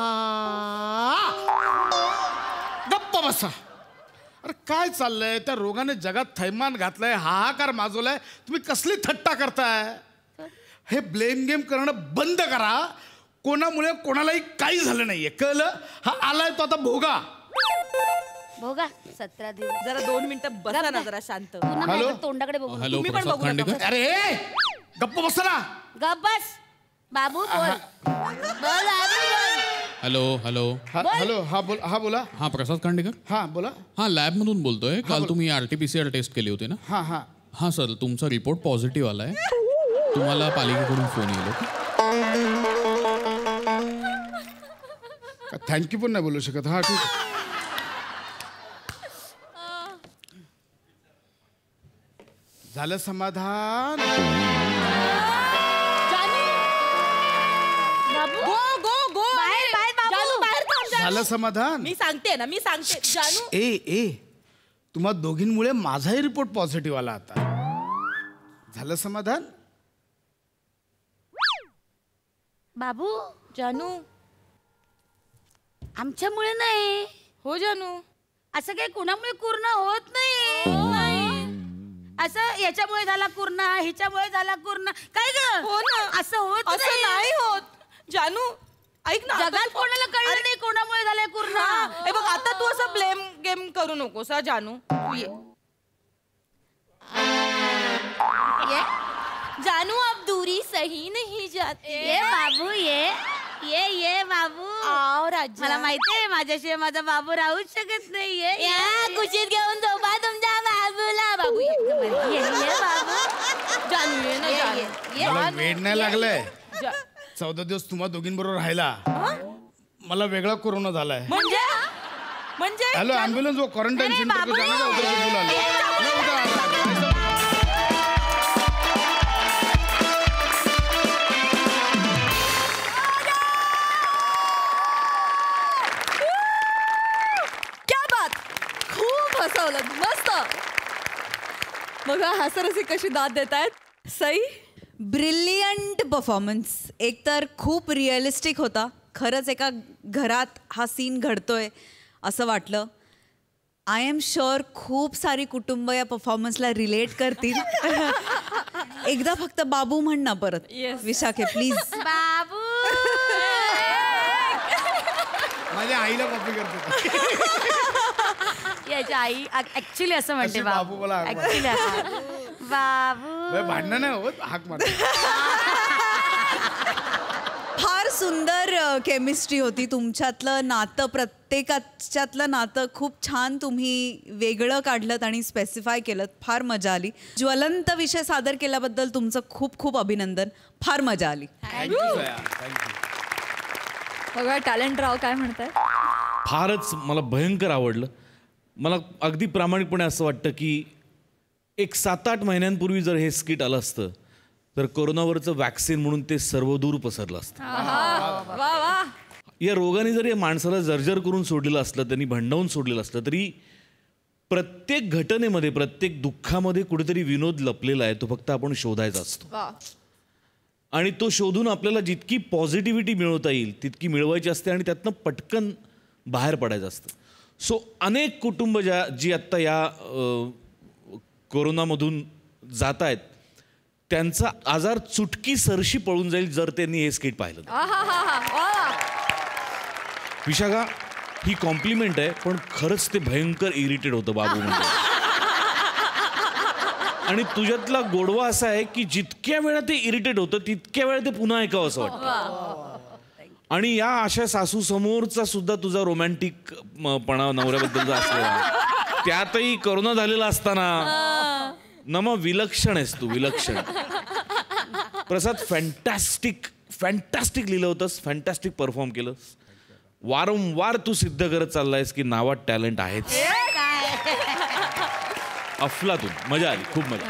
गप्प बसा. अरे काय चाललंय? त्या रोगाने जगात थैमान घातलंय, हाहाकार माजवलाय. तुम्ही कसली थट्टा करताय? हे ब्लेम गेम करणं बंद करा. कोणामुळे कोणालाही काही झालं नाहीये, कळलं? हा आलाय तो आता भोगा. भोगा 17 दिवस. जरा 2 मिनिटं बसा ना जरा शांत. हॅलो? तोंडाकडे बघू. हॅलो तुम्ही पण प्रसाद बघू खांडेकर. अरे गप्प बसा ना. गप बस बाबू. बोल बोल बाबू बोल. हॅलो हॅलो हॅलो, हा बोला. हा प्रसाद खांडेकर. हा बोला. हा लॅबमधून बोलतोय. काल तुम्ही RT-PCR टेस्ट केली होती ना? हा हा सर, तुमचा रिपोर्ट पॉझिटिव्ह आलाय. तुम्हाला पालिकेकडून फोन येईल. थँक्यू पण नाही बोलू शकत. हा ठीक आहे. झालं समाधान? झालं समाधान? मी सांगते ना, मी सांगते. जानू ए तुम्हा दोघींमुळे माझाही रिपोर्ट पॉझिटिव्ह आला आता. झालं समाधान? बाबू जानू. आमच्यामुळे नाही हो जानू. असं काही कुणामुळे पूर्ण होत नाही. असं याच्यामुळे झाला पूर्ण, हिच्यामुळे झाला पूर्ण. काय ग? हो ना. असं होत असं नाही होत जानू. ऐक ना, जगात कोणाला कळलं नाही कोणामुळे झालंय पूर्ण. हे बघ, आता तू असं ब्लेम गेम करू नकोस हा जानू. तू ये. जानू अब दूरी सही नहीं जाती. ये बाबू ये बाबू. आओ राजा. मला माहितीये माझ्याशिवाय माझा बाबू राहूच शकत नाही. या कुशीत घेऊन झोपा तुमच्या बाबूला. बाबू ये. ये बाबू. जानू ये ना जानू. मला वेळ नाही लागलाय. 14 दिवस तुम्हा दोघींबरोबर राहिला. मला वेगळा कोरोना झालाय. म्हणजे हॅलो ॲम्ब्युलन्स व क्वारंटाईन सेंटर को जाने का, उधर से बुला लो. क्या बात. खूप हसवलं. मस्त. बघा हास्यरसिक कशी दाद देत आहेत. सई. Brilliant performance. एकतर खूप रिअलिस्टिक होता. खरंच एका घरात हा सीन घडतोय असं वाटलं. आय एम शुअर खूप सारी कुटुंब या परफॉर्मन्सला रिलेट करतील. एकदा फक्त बाबू म्हण ना परत. विशाखे प्लीज. बाबू. माझ्या आईला कॉपी करते. याची आई ऍक्च्युली असं म्हणते. बाबू मला हाक मारते. ऍक्च्युली बाबू. भांडणं नाही होत, हाक मारते. सुंदर केमिस्ट्री होती तुमच्यातलं नातं, प्रत्येकाच्यातलं नातं खूप छान तुम्ही वेगळं काढलं आणि स्पेसिफाय केलं. फार मजा आली. ज्वलंत विषय सादर केल्याबद्दल तुमचं खूप खूप अभिनंदन. फार मजा आली. बघा टॅलेंट राव काय म्हणताय. फारच मला भयंकर आवडलं. मला अगदी प्रामाणिकपणे असं वाटतं की एक 7-8 महिन्यांपूर्वी जर हे स्किट आलं असतं तर कोरोनावरचं वॅक्सिन म्हणून ते सर्वदूर पसरलं असतं. वा वा. या रोगाने जर या माणसाला जर्जर करून सोडलेलं असलं, त्यांनी भंडावून सोडलेलं असलं, तरी प्रत्येक घटनेमध्ये, प्रत्येक दुःखामध्ये कुठेतरी विनोद लपलेला आहे. तो फक्त आपण शोधायचा असतो. आणि तो शोधून आपल्याला जितकी पॉझिटिव्हिटी मिळवता येईल तितकी मिळवायची असते आणि त्यातनं पटकन बाहेर पडायचं असतं. सो अनेक कुटुंब जी आत्ता या कोरोनामधून जात आहेत त्यांचा आजार चुटकी सरशी पळून जाईल जर त्यांनी हे स्किट पाहिलं. विशाखा, ही कॉम्प्लिमेंट आहे, पण खरंच ते भयंकर इरिटेट होतं बाबू म्हणजे. आणि तुझ्यातला गोडवा असा आहे की जितक्या वेळा ते इरिटेट होतं तितक्या वेळा ते पुन्हा ऐकावं असं वाटतं. आणि या अशा सासू समोरचा सुद्धा तुझा रोमॅन्टिक पणा नवऱ्याबद्दलचा असलेला, त्यातही करोना झालेला असताना नमा विलक्षण आहेस तू, विलक्षण. प्रसाद, फॅन्टॅस्टिक लिहिलं होतंस, फॅन्टॅस्टिक परफॉर्म केलंस. वारंवार तू सिद्ध करत चाललायस की नावात टॅलेंट आहेच. अफलातून मजा आली, खूप मजा.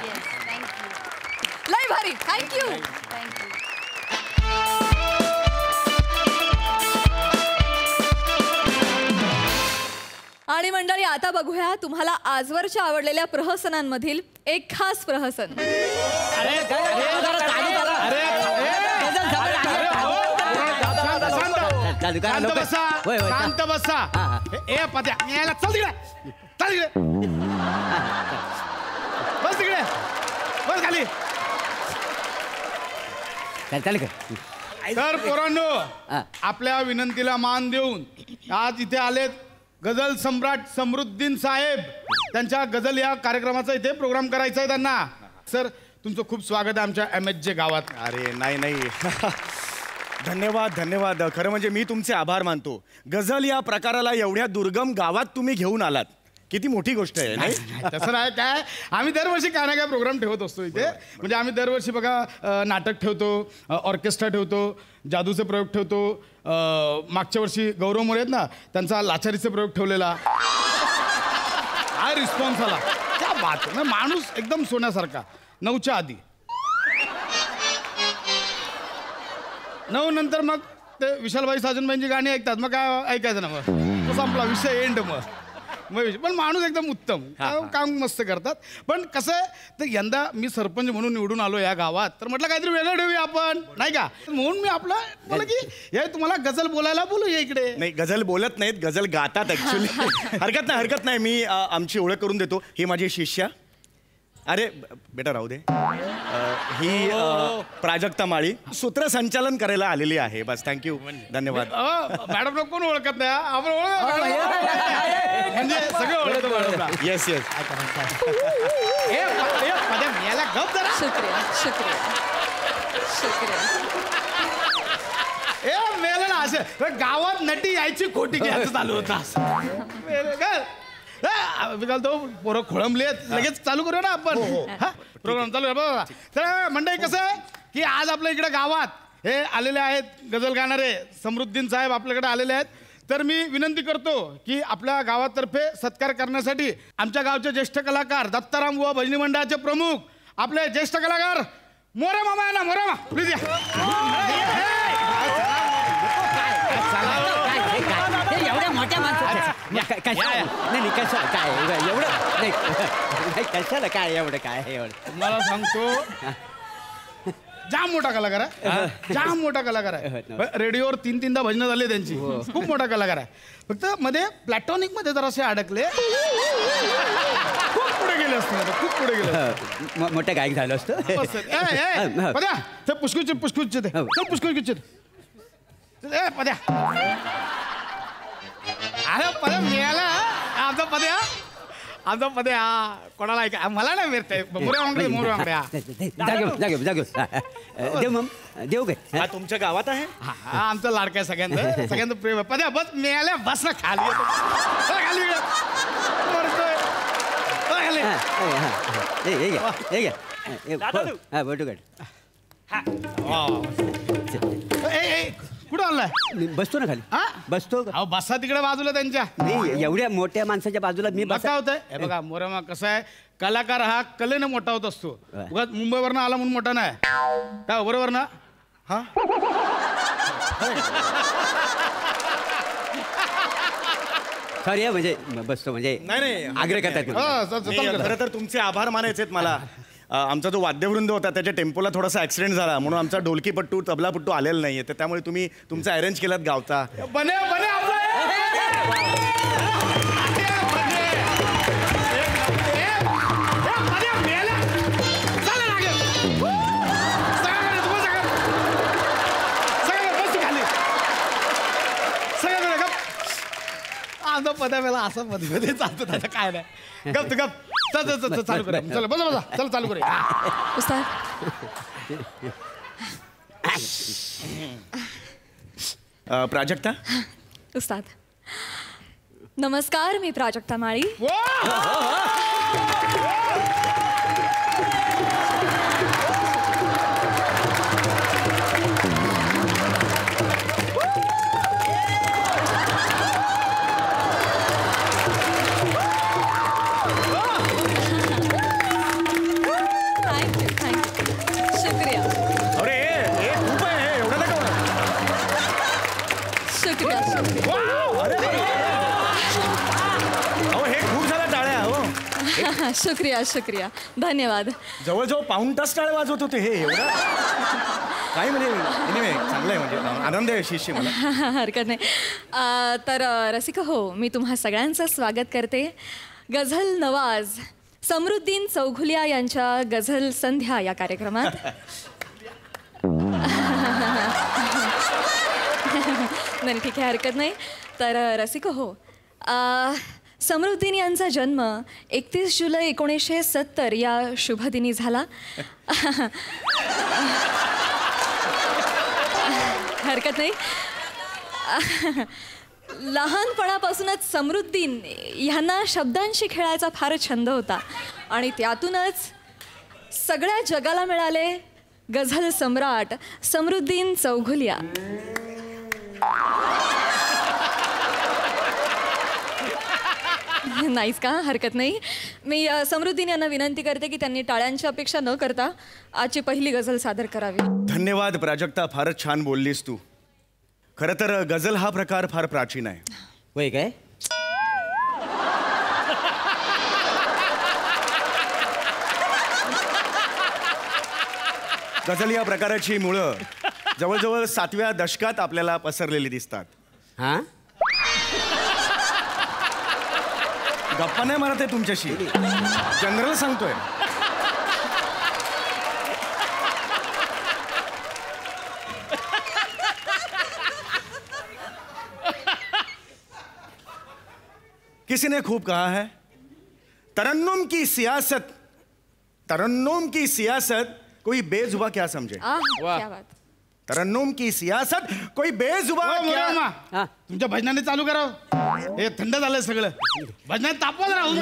लय भारी. थँक्यू. आणि मंडळी, आता बघूया तुम्हाला आजवरच्या आवडलेल्या प्रहसनांमधील एक खास प्रहसन. शांत बसा. ए पद्या, यायला चल तिकडे, चल तिकडे, बस तिकडे, बस खाली. तर पोरांनो, आपल्या विनंतीला मान देऊन आज इथे आलेत गझल सम्राट समरुद्दीन साहेब. त्यांच्या गझल या कार्यक्रमाचा इथे प्रोग्राम करायचा आहे त्यांना. सर, तुमचं खूप स्वागत आहे आमच्या MHJ गावात. अरे नाही धन्यवाद. खरं म्हणजे मी तुमचे आभार मानतो. गझल या प्रकाराला एवढ्या दुर्गम गावात तुम्ही घेऊन आलात, किती मोठी गोष्ट आहे. नाही तसं नाही काय, आम्ही दरवर्षी काय ना काय प्रोग्राम ठेवत असतो इथे. म्हणजे आम्ही दरवर्षी बघा नाटक ठेवतो, ऑर्केस्ट्रा ठेवतो, जादूचे प्रयोग ठेवतो. मागच्या वर्षी गौरव मोरे आहेत ना, त्यांचा लाचारीचे प्रयोग ठेवलेला. काय रिस्पॉन्स आला, क्या बात. माणूस एकदम सोन्यासारखा. 9च्या आधी, 9 नंतर मग ते विशालबाई साजनबाईंची गाणी ऐकतात. मग काय ऐकायचं ना, मग संपला विषय, एंड. मग पण माणूस एकदम उत्तम, काम मस्त करतात. पण कसं आहे, तर यंदा मी सरपंच म्हणून निवडून आलो या गावात, तर म्हटलं काहीतरी वेगळं ठेवूया आपण, नाही का. म्हणून मी आपलं बोला की हे तुम्हाला गझल बोलायला बोलूया इकडे. नाही, गझल बोलत नाहीत, गझल गातात ऍक्च्युली. हरकत नाही. मी आमची ओळख करून देतो. ही माझी शिष्या. अरे बेटा राहू दे. ही प्राजक्ता माळी सूत्रसंचालन करायला आलेली आहे. बस, थँक्यू, धन्यवाद. मॅडम कोण ओळखत नाही, आपण म्हणजे सगळं ओळखतो. येस. गप जरा. ए मेला ना, असं गावात नटी यायची खोटी घ्यायचं चालू होता. तो पोरं खोळंबलेत, लगेच चालू करूया ना आपण. प्रोग्राम चालू आहे बघा. तर मंडळी, कसं आहे की आज आपल्या इकडे गावात हे आलेले आहेत गझल गाणारे समरुद्दीन साहेब आपल्याकडे आलेले आहेत. तर मी विनंती करतो की आपल्या गावातर्फे सत्कार करण्यासाठी आमच्या गावचे ज्येष्ठ कलाकार दत्ताराम बुवा भजनी मंडळाचे प्रमुख आपले ज्येष्ठ कलाकार मोरे मामा आहे ना, मोरे मामा प्लीज या. एवढ्या मोठ्या माणसाचं नाही कसं काय एवढं नाही, कशाला काय एवढं काय मला सांगतो, जाम मोठा कलाकार आहे, जाम मोठा कलाकार आहे. रेडिओवर 3-3दा भजनं झाले त्यांची. खूप मोठा कलाकार आहे. फक्त मध्ये प्लॅटॉनिक मध्ये जरासे अडकले, खूप पुढे गेले असते, खूप पुढे गेले. मोठं गायक झालं असतं. पद्या पुष्कुच ए पद्या, अरे पद्या मिळाला आमचा पद्या. आमचा पदे हा कोणाला ऐका मला नाही मिळते मोरे वांगडे हा देव मग देऊ काय हा तुमच्या गावात आहे हा आमचं लाडकं आहे सगळ्यांचं प्रेम आहे पद्या बस मिळाल्या बस ना खाली येतो. खाली मरतोय. कुठं आणलाय बसतो ना खाली बसतो अहो बसा तिकडे बाजूला त्यांच्या नाही एवढ्या मोठ्या माणसाच्या बाजूला मी काय होतंय हे बघा मोरेमा कसं आहे कलाकार हा कलेनं मोठा होत असतो उगाच मुंबईवरनं आला म्हणून मोठा नाही काय बरोबर ना हा खरं म्हणजे बसतो म्हणजे नाही आग्रह करतात खरं तर तुमचे आभार मानायचे आहेत मला आमचा जो वाद्यवृंद होता त्याच्या टेम्पोला थोडासा ऍक्सिडेंट झाला म्हणून आमचा ढोलकीपट्टू तबलापट्टू आलेला नाहीये तर त्यामुळे तुम्ही तुमचं अरेंज केलात गावचा बने आमचा पदा वेळा असा मध्ये चालतो त्याचं काय नाही गप गप चल चालू करूया चला बसा चल चालू करूया उस्ताद प्राजक्ता उस्ताद नमस्कार मी प्राजक्ता माळी शुक्रिया अरे हे खूप आहे एवढं नका शुक्रिया अहो हे खूप झालं टाळ्या हो शुक्रिया शुक्रिया धन्यवाद जवळजवळ पाऊण तास टाळे वाजवत होते हे एवढं काय म्हणजे चांगलं आहे म्हणजे आनंद आहे शिष्य मला हरकत नाही तर रसिक हो मी तुम्हा सगळ्यांचं स्वागत करते गझल नवाज समृद्दीन चौघुलिया यांच्या गझल संध्या या कार्यक्रमात नाही ठीक आहे हरकत नाही तर रसिक हो समृद्दीन यांचा जन्म 31 जुलै 1970 या शुभदिनी झाला हरकत नाही लहानपणापासूनच समृद्दीन ह्यांना शब्दांशी खेळायचा फार छंद होता आणि त्यातूनच सगळ्या जगाला मिळाले गझल सम्राट समृद्दीन चौघुलिया नाहीच का हरकत नाही मी समृद्दीन यांना विनंती करते की त्यांनी टाळ्यांची अपेक्षा न करता आजची पहिली गझल सादर करावी धन्यवाद प्राजक्ता फारच छान बोललीस तू खरं तर गझल हा प्रकार फार प्राचीन आहे होय काय गझल या प्रकाराची मुळं जवळजवळ 7व्या दशकात आपल्याला पसरलेली दिसतात हा गप्पा नाही मारत आहे तुमच्याशी जनरल सांगतोय किसी ने खूब कहा है तरन्नुम की सियासत कोई बेजुबा क्या समझे क्या बात तरन्नुम की सियासत कोई बेजुबा क्या तुमच्या भजनाने चालू करावं हे थंड झालंय सगळं भजनात तापवत राहून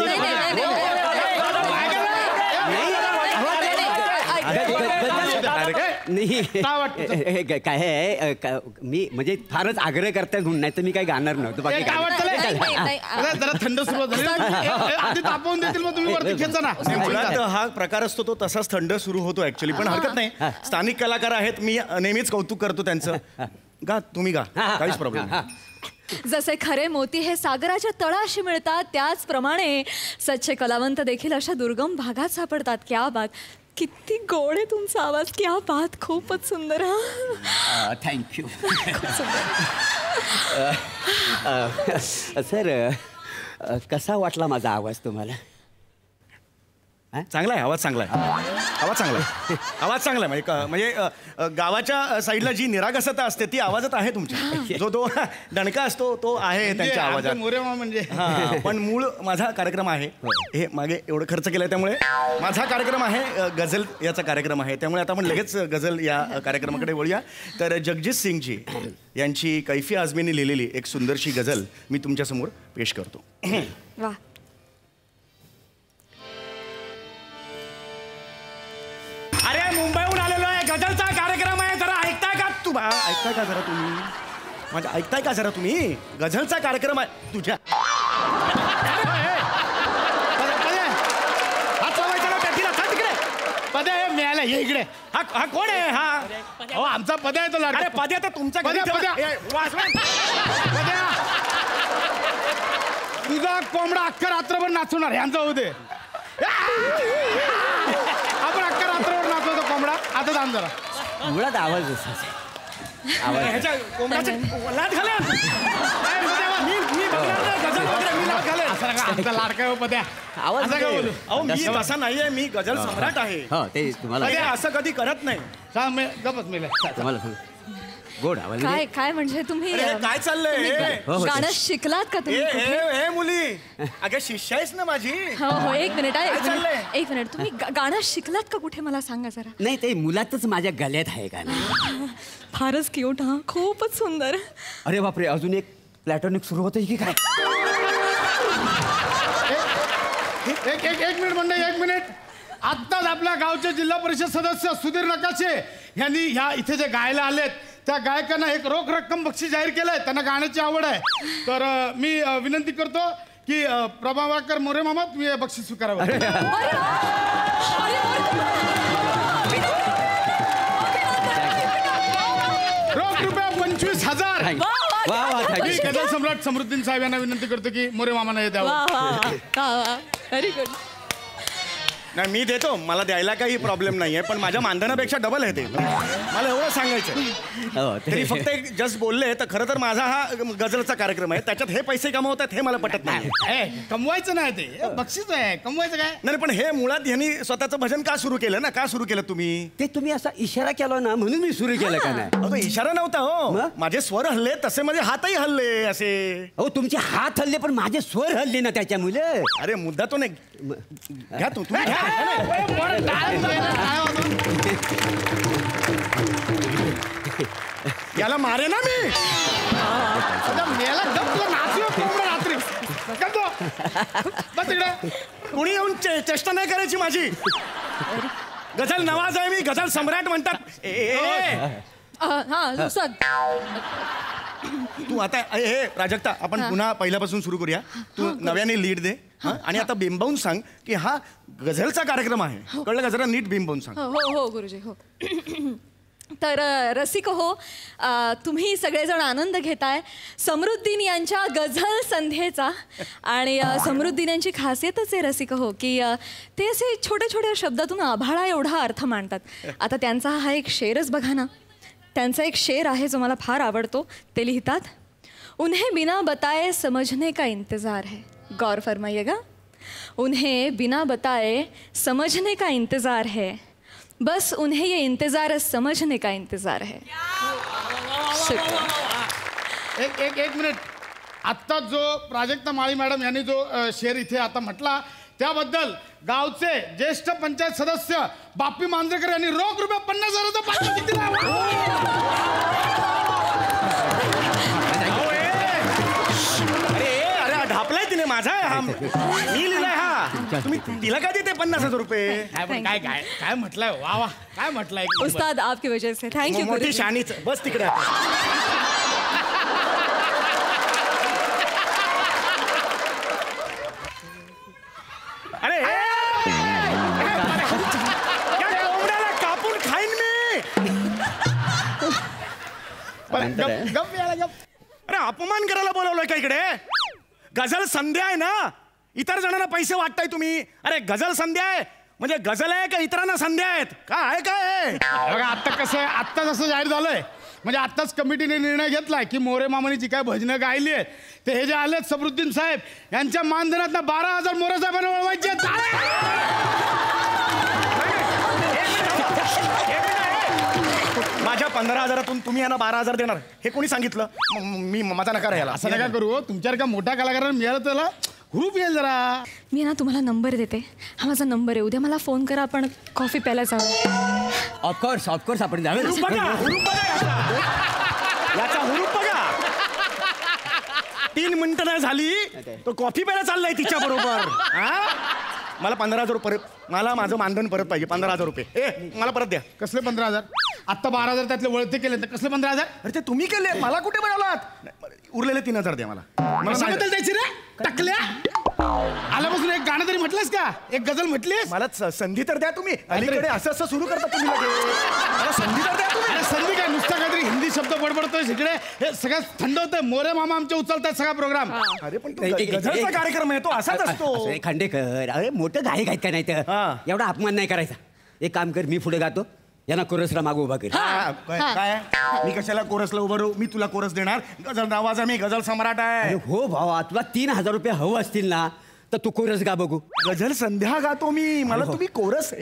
काय आहे मी म्हणजे फारच आग्रह करताय म्हणून नाही तर मी काय गाणार नव्हतं बाकी जरा थंड सुरुवात झाली आधी तापवून देतील मग तुम्ही वरती खेचा ना मुळात हा प्रकार असतो तो तसाच थंड सुरू होतो ऍक्च्युली पण हरकत नाही स्थानिक कलाकार आहेत मी नेहमीच कौतुक करतो त्यांचं गा तुम्ही गा काहीच प्रॉब्लेम जसे खरे मोती हे सागराच्या तळाशी मिळतात त्याचप्रमाणे सच्चे कलावंत देखील अशा दुर्गम भागात सापडतात क्या बात किती गोड आहे तुमचा आवाज क्या बात खूपच सुंदर थँक्यू सर कसा वाटला माझा आवाज तुम्हाला चांगला आहे आवाज, चांगला आहे आवाज, चांगला आहे आवाज, चांगला आहे. म्हणजे गावाच्या साईडला जी निरागसता असते ती आवाजात आहे तुमच्या. जो तो दणका असतो तो आहे त्यांच्या आवाजात. मोरेमामा म्हणजे पण मूळ माझा कार्यक्रम आहे. हे मागे एवढं खर्च केलाय त्यामुळे माझा कार्यक्रम आहे, गझल याचा कार्यक्रम आहे. त्यामुळे आता आपण लगेच गझल या कार्यक्रमाकडे वळूया. तर जगजीत सिंगजी यांची कैफी आझमीने लिहिलेली एक सुंदरशी गझल मी तुमच्यासमोर पेश करतो. वा. अरे मुंबईहून आलेलो आहे, गझलचा कार्यक्रम आहे, जरा ऐकताय का तू? ऐकताय का जरा तुम्ही? म्हणजे ऐकताय का जरा तुम्ही? गझलचा कार्यक्रम आहे तुझ्या. पद्या हे मिळाला हे इकडे. हा कोण आहे? हा हो आमचा पद्या आहे तो लाडका. अरे पद्या तर तुमचा पद्या तुझा कोंबडा अख्खा रात्रभर नाचवणार यांचा होऊ दे. आपण अख्खा रात्रभर नाचवतो कोंबडा. आता जाण जरा मुळात आवाज ह्याच्या कोंबड्याचं लाट घाला. मी बघणार नाही गझल वगैरे, मी लाट घालेन. असं नका, आमचा लाडका हो पद्या. आवाज असं काय बोलू? अहो मी तसा नाहीये, मी गझल सम्राट आहे. हो ते तुम्हाला पद्या असं कधी करत नाही. सांग मी गपच मेले. तुम्हाला सांग. गोड आवाज काय काय म्हणजे तुम्ही अरे काय चाललंय? गाणं शिकलात का तुम्ही कुठे? ए मुली, अगं शिष्य आहेस ना माझी. हो हो एक मिनिट काय चाललंय? एक मिनिट तुम्ही गाणं शिकलात का कुठे मला सांगा जरा. नाही ते मुलातच माझ्या गळ्यात आहे का नाही. फारच क्यूट. हा खूपच सुंदर. अरे बापरे, अजून एक प्लॅटॉनिक सुरू होतं की काय? एक मिनिट मंडळी, एक मिनिट. आत्ताच आपल्या गावचे जिल्हा परिषद सदस्य सुधीर नकाशे यांनी ह्या इथे जे गायला आलेत त्या गायकांना एक रोख रक्कम बक्षीस जाहीर केलंय. त्यांना गाण्याची आवड आहे. तर मी विनंती करतो की प्रभाकर मोरे मामा तुम्ही हे बक्षीस स्वीकारावं. रोख रुपये 25,000. मी गझल सम्राट समृद्धीन साहेब यांना विनंती करतो की मोरे मामांना हे द्यावं. Very good. नाही मी देतो, मला द्यायला काही प्रॉब्लेम नाहीये, पण माझ्या मानधनापेक्षा डबल आहे ते. मला एवढं सांगायचं. तरी फक्त एक जस्ट बोलले तर खरं तर माझा हा गझलचा कार्यक्रम आहे, त्याच्यात हे पैसे कमवतात हे मला पटत नाही. कमवायचं नाही ते बक्षीस आहे, कमवायचं काय नाही. पण हे मुळात यांनी स्वतःचं भजन का सुरू केलं ना? का सुरू केलं तुम्ही? ते तुम्ही असा इशारा केला ना म्हणून मी सुरू केलं का नाही. तो इशारा नव्हता हो. माझे स्वर हल्ले तसे माझे हातही हल्ले असे. हो तुमचे हात हल्ले पण माझे स्वर हल्ले ना त्याच्यामुळे. अरे मुद्दा तो नाही. घ्या तू घ्या. याला मारे ना मी. रात्री बस इकडे. कुणी येऊन चेष्टा नाही करायची माझी. गझल नवाज आहे मी, गझल सम्राट म्हणतात. हा सर तू आता हे प्राजक्ता आपण पुन्हा पहिल्यापासून सुरू करूया. तू नव्याने लीड दे आणि आता बिंबवून सांग की हा गझलचा कार्यक्रम आहे. कळलं का? जरा नीट बिंबवून सांग. हो हो गुरुजी हो. तर रसिक हो, तुम्ही सगळेजण आनंद घेताय समृद्धीन यांच्या गझल संध्येचा. आणि समृद्धीन यांची खासियतच आहे रसिक हो की ते असे छोट्या छोट्या शब्दातून आभाळा एवढा अर्थ मांडतात. आता त्यांचा हा एक शेरच बघा ना. त्यांचा एक शेर आहे जो मला फार आवडतो. ते लिहितात, उन्हें बिना बताए समझने का इंतज़ार है. गौर फरमाइएगा. उन्हें बिना बताए समझने का इंतज़ार है, बस उन्हें ये इंतज़ार समझने का इंतज़ार है. एक मिनिट. आत्ता जो प्राजक्ता माळी मॅडम यांनी जो शेर इथे आता म्हटला त्याबद्दल गावचे ज्येष्ठ पंचायत सदस्य बापी मांजरेकर यांनी रोख रुपये 50,000चा पारितोषिक दिला. अरे ढापलाय तिने माझा. हा मी लिहिलाय. हा तुम्ही तिला काय देते 50,000 रुपये? काय काय काय म्हटलंय? वा वा काय म्हटलंय उस्ताद आपकी वजह से. थँक्यू. मोठी शानीच. बस तिकडे. अरे कोंबड्याला कापून खाईन मी. गप याला गप. अरे अपमान करायला बोलवलंय का इकडे? गझल संध्या आहे ना, इतर जणांना पैसे वाटताय तुम्ही. अरे गझल संध्या आहे म्हणजे गझल आहे का इतरांना संध्या आहेत का? आहे काय? बघा आता कसं आहे, आत्ताच असं जाहीर झालंय म्हणजे आत्ताच कमिटीने निर्णय घेतलाय की मोरे मामानी जी काय भजनं गायली आहेत ते हे जे आलेत समृद्धीन साहेब यांच्या मानधनात 12,000 मोरे साहेबांना वळवायचे. 15,000 तुम्ही यांना 12,000 देणार हे कोणी सांगितलं? मी माझा नकार यायला असं नका करू. तुमच्यासारख्या मोठ्या कलाकारांना मिळालं त्याला हुरूप येईल जरा. मी ना तुम्हाला नंबर देते. हा माझा नंबर आहे. उद्या मला फोन करा, आपण कॉफी प्यायला जाऊ. ऑफकोर्स आपण जाऊया. हुरूप बघा याचा हुरूप बघा. 3 मिनिटं नाही झाली तो कॉफी प्यायला चाललाय तिच्या बरोबर. मला 15,000 रुपये मला माझं मानधन परत पाहिजे. 15,000 रुपये. मला परत द्या. कसले 15,000? आत्ता 12,000 त्यातले वळते केले तर कसले 15,000? अरे ते तुम्ही केले, मला कुठे मिळालात? उरलेले 3,000 द्या मला. कशाबद्दल द्यायची रे टाकल्या? आल्यापासून एक गाणं तरी म्हटलंस का? एक गझल म्हटलीस? मला संधी तर द्या तुम्ही. अलीकडे असं सुरू करता तुम्ही मला संधी तर द्या तुम्ही. अरे संधी काय, नुसता काहीतरी हिंदी शब्द बडबडतोय इकडे. हे सगळं थंड होतंय. मोरे मामा आमचे उचलतात सगळा प्रोग्राम. अरे पण गझलचा कार्यक्रम आहे तो असाच असतो. खांडेकर, अरे मोठं गायक आहेत का नाही तर एवढा अपमान नाही करायचा. एक काम कर, मी पुढे गातो, यांना कोरसला मागं उभा कर. काय मी कशाला कोरसला उभं राहू? मी तुला कोरस देणार. गझल नावाचा मी गझल सम्राट आहे. हो भावा, तुला 3,000 रुपये हवं असतील ना तर तू कोरस गा बघू. गझल संध्या गातो मी. मला तुम्ही कोरस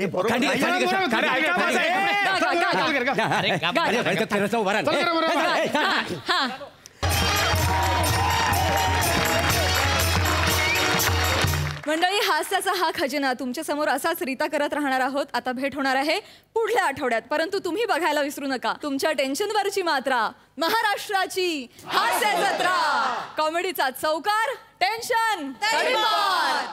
मंडळी, हास्याचा हा खजिना तुमच्या समोर असाच रीता करत राहणार आहोत. आता भेट होणार आहे पुढल्या आठवड्यात. परंतु तुम्ही बघायला विसरू नका तुमच्या टेन्शनवरची मात्रा, महाराष्ट्राची हास्य जत्रा, कॉमेडीचा चौकार, टेन्शन तडीपार.